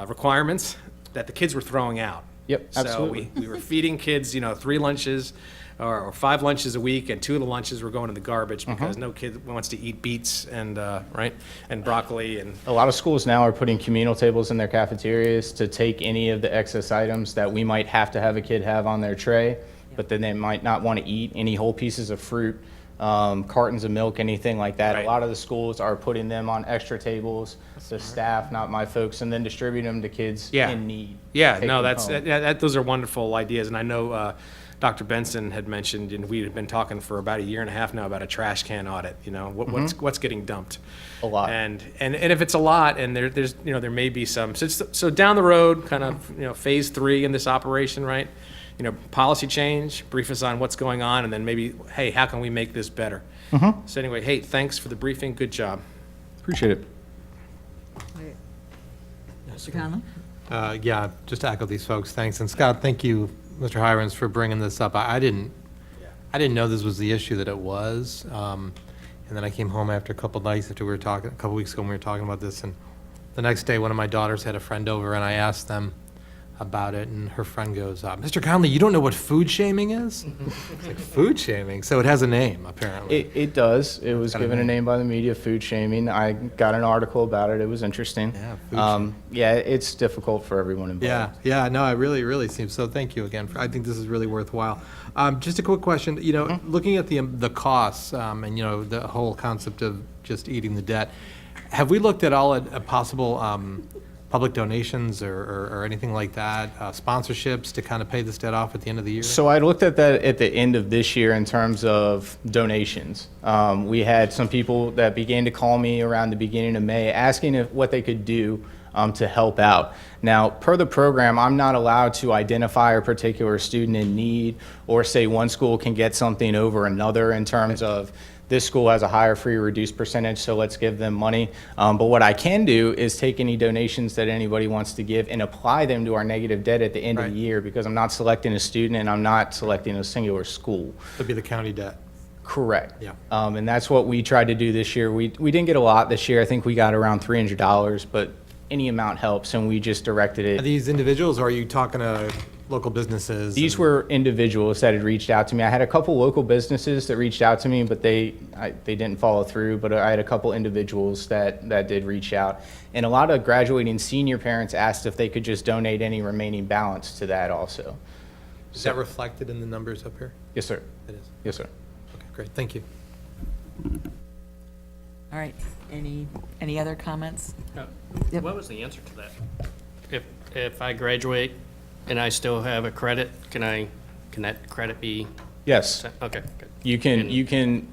requirements that the kids were throwing out. Yep, absolutely. So we were feeding kids, you know, 3 lunches or 5 lunches a week, and 2 of the lunches were going in the garbage because no kid wants to eat beets and right, and broccoli. And A lot of schools now are putting communal tables in their cafeterias to take any of the excess items that we might have to have a kid have on their tray, but then they might not want to eat any whole pieces of fruit, cartons of milk, anything like that. Right. A lot of the schools are putting them on extra tables, the staff, not my folks, and then distributing them to kids in need. Yeah, Take no, them that's home. those are wonderful ideas, and I know Dr. Benson had mentioned, and we had been talking for about a year and a half now about a trash can audit. You know, what's getting dumped? A lot. And if it's a lot, and there's you know there may be some so down the road, kind of you know phase 3 in this operation, right? You know, policy change, brief us on what's going on, and then maybe, hey, how can we make this better? So anyway, hey, thanks for the briefing. Good job. Appreciate it. Mr. Conlon? Yeah, just to echo these folks, thanks. And Scott, thank you, Mr. Hirons, for bringing this up. I didn't know this was the issue that it was. And then I came home after a couple nights after we were talking, a couple weeks ago when we were talking about this. And the next day, one of my daughters had a friend over, and I asked them about it, and her friend goes, Mr. Conley, you don't know what food shaming is? It's like, food shaming? So it has a name, apparently. It does. It was given a name by the media, food shaming. I got an article about it. It was interesting. Yeah, food shaming. Yeah, it's difficult for everyone involved. Yeah, no, it really seems, so thank you again. I think this is really worthwhile. Just a quick question, you know, looking at the costs, and, you know, the whole concept of just eating the debt, have we looked at all at possible public donations or anything like that, sponsorships to kind of pay this debt off at the end of the year? So I looked at that at the end of this year in terms of donations. We had some people that began to call me around the beginning of May asking what they could do to help out. Now, per the program, I'm not allowed to identify a particular student in need or say one school can get something over another in terms of this school has a higher free or reduced percentage, so let's give them money. But what I can do is take any donations that anybody wants to give and apply them to our negative debt at the end of the year, because I'm not selecting a student and I'm not selecting a singular school. It'd be the county debt. Correct. Yeah. And that's what we tried to do this year. We didn't get a lot this year. I think we got around $300, but any amount helps, and we just directed Are it. these individuals, or are you talking to local businesses? These and- were individuals that had reached out to me. I had a couple local businesses that reached out to me, but they didn't follow through. But I had a couple individuals that did reach out. And a lot of graduating senior parents asked if they could just donate any remaining balance to that also. Is that reflected in the numbers up here? Yes, sir. It is. Yes, sir. Okay, great, thank you. All right, any other comments? Yep. What was the answer to that? If I graduate and I still have a credit, can that credit be? Yes. Okay, good. You can,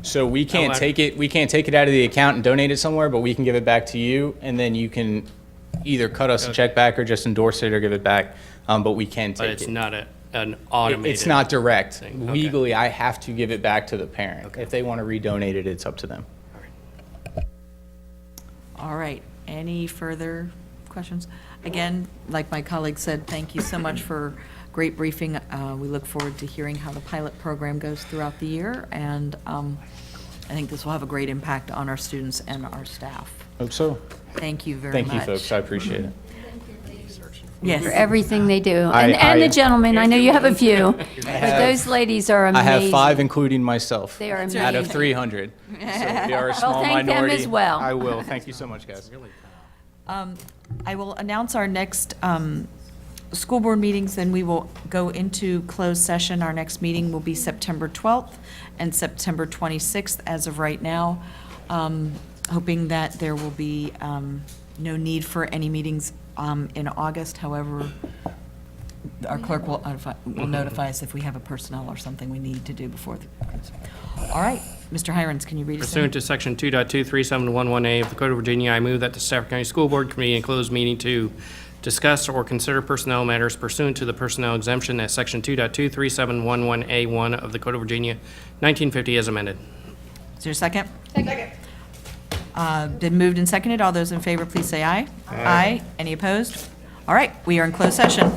so we can't I- take it out of the account and donate it somewhere, but we can give it back to you, and then you can either cut us a check back or just endorse it or give it back, but we can take it. But it's not an automated. It's not direct. thing. Okay. Legally, I have to give it back to the parent. If they want to redonate it, it's up to them. All right, any further questions? Again, like my colleague said, thank you so much for great briefing. We look forward to hearing how the pilot program goes throughout the year, and I think this will have a great impact on our students and our staff. Hope so. Thank you very Thank much. you, folks. I appreciate it. Yes. For everything they do. I- And the I- gentlemen, I know you have a few, but have- those ladies are I amazing. have 5, including myself. They are Out of amazing. 300. So we are a small thank them minority. as well. I will. Thank you so much, guys. I will announce our next school board meetings, then we will go into closed session. Our next meeting will be September 12th and September 26th as of right now, hoping that there will be no need for any meetings in August. However, our clerk will notify us if we have a personnel or something we need to do before the. All right, Mr. Hirons, can you read us in? Pursuant to Section 2.23711A of the Code of Virginia, I move that the Stafford County School Board Committee in closed meeting to discuss or consider personnel matters pursuant to the personnel exemption at Section 2.23711A1 of the Code of Virginia, 1950 as amended. Is there a second? Second. Been moved and seconded. All those in favor, please say aye. Aye. Any opposed? All right, we are in closed session.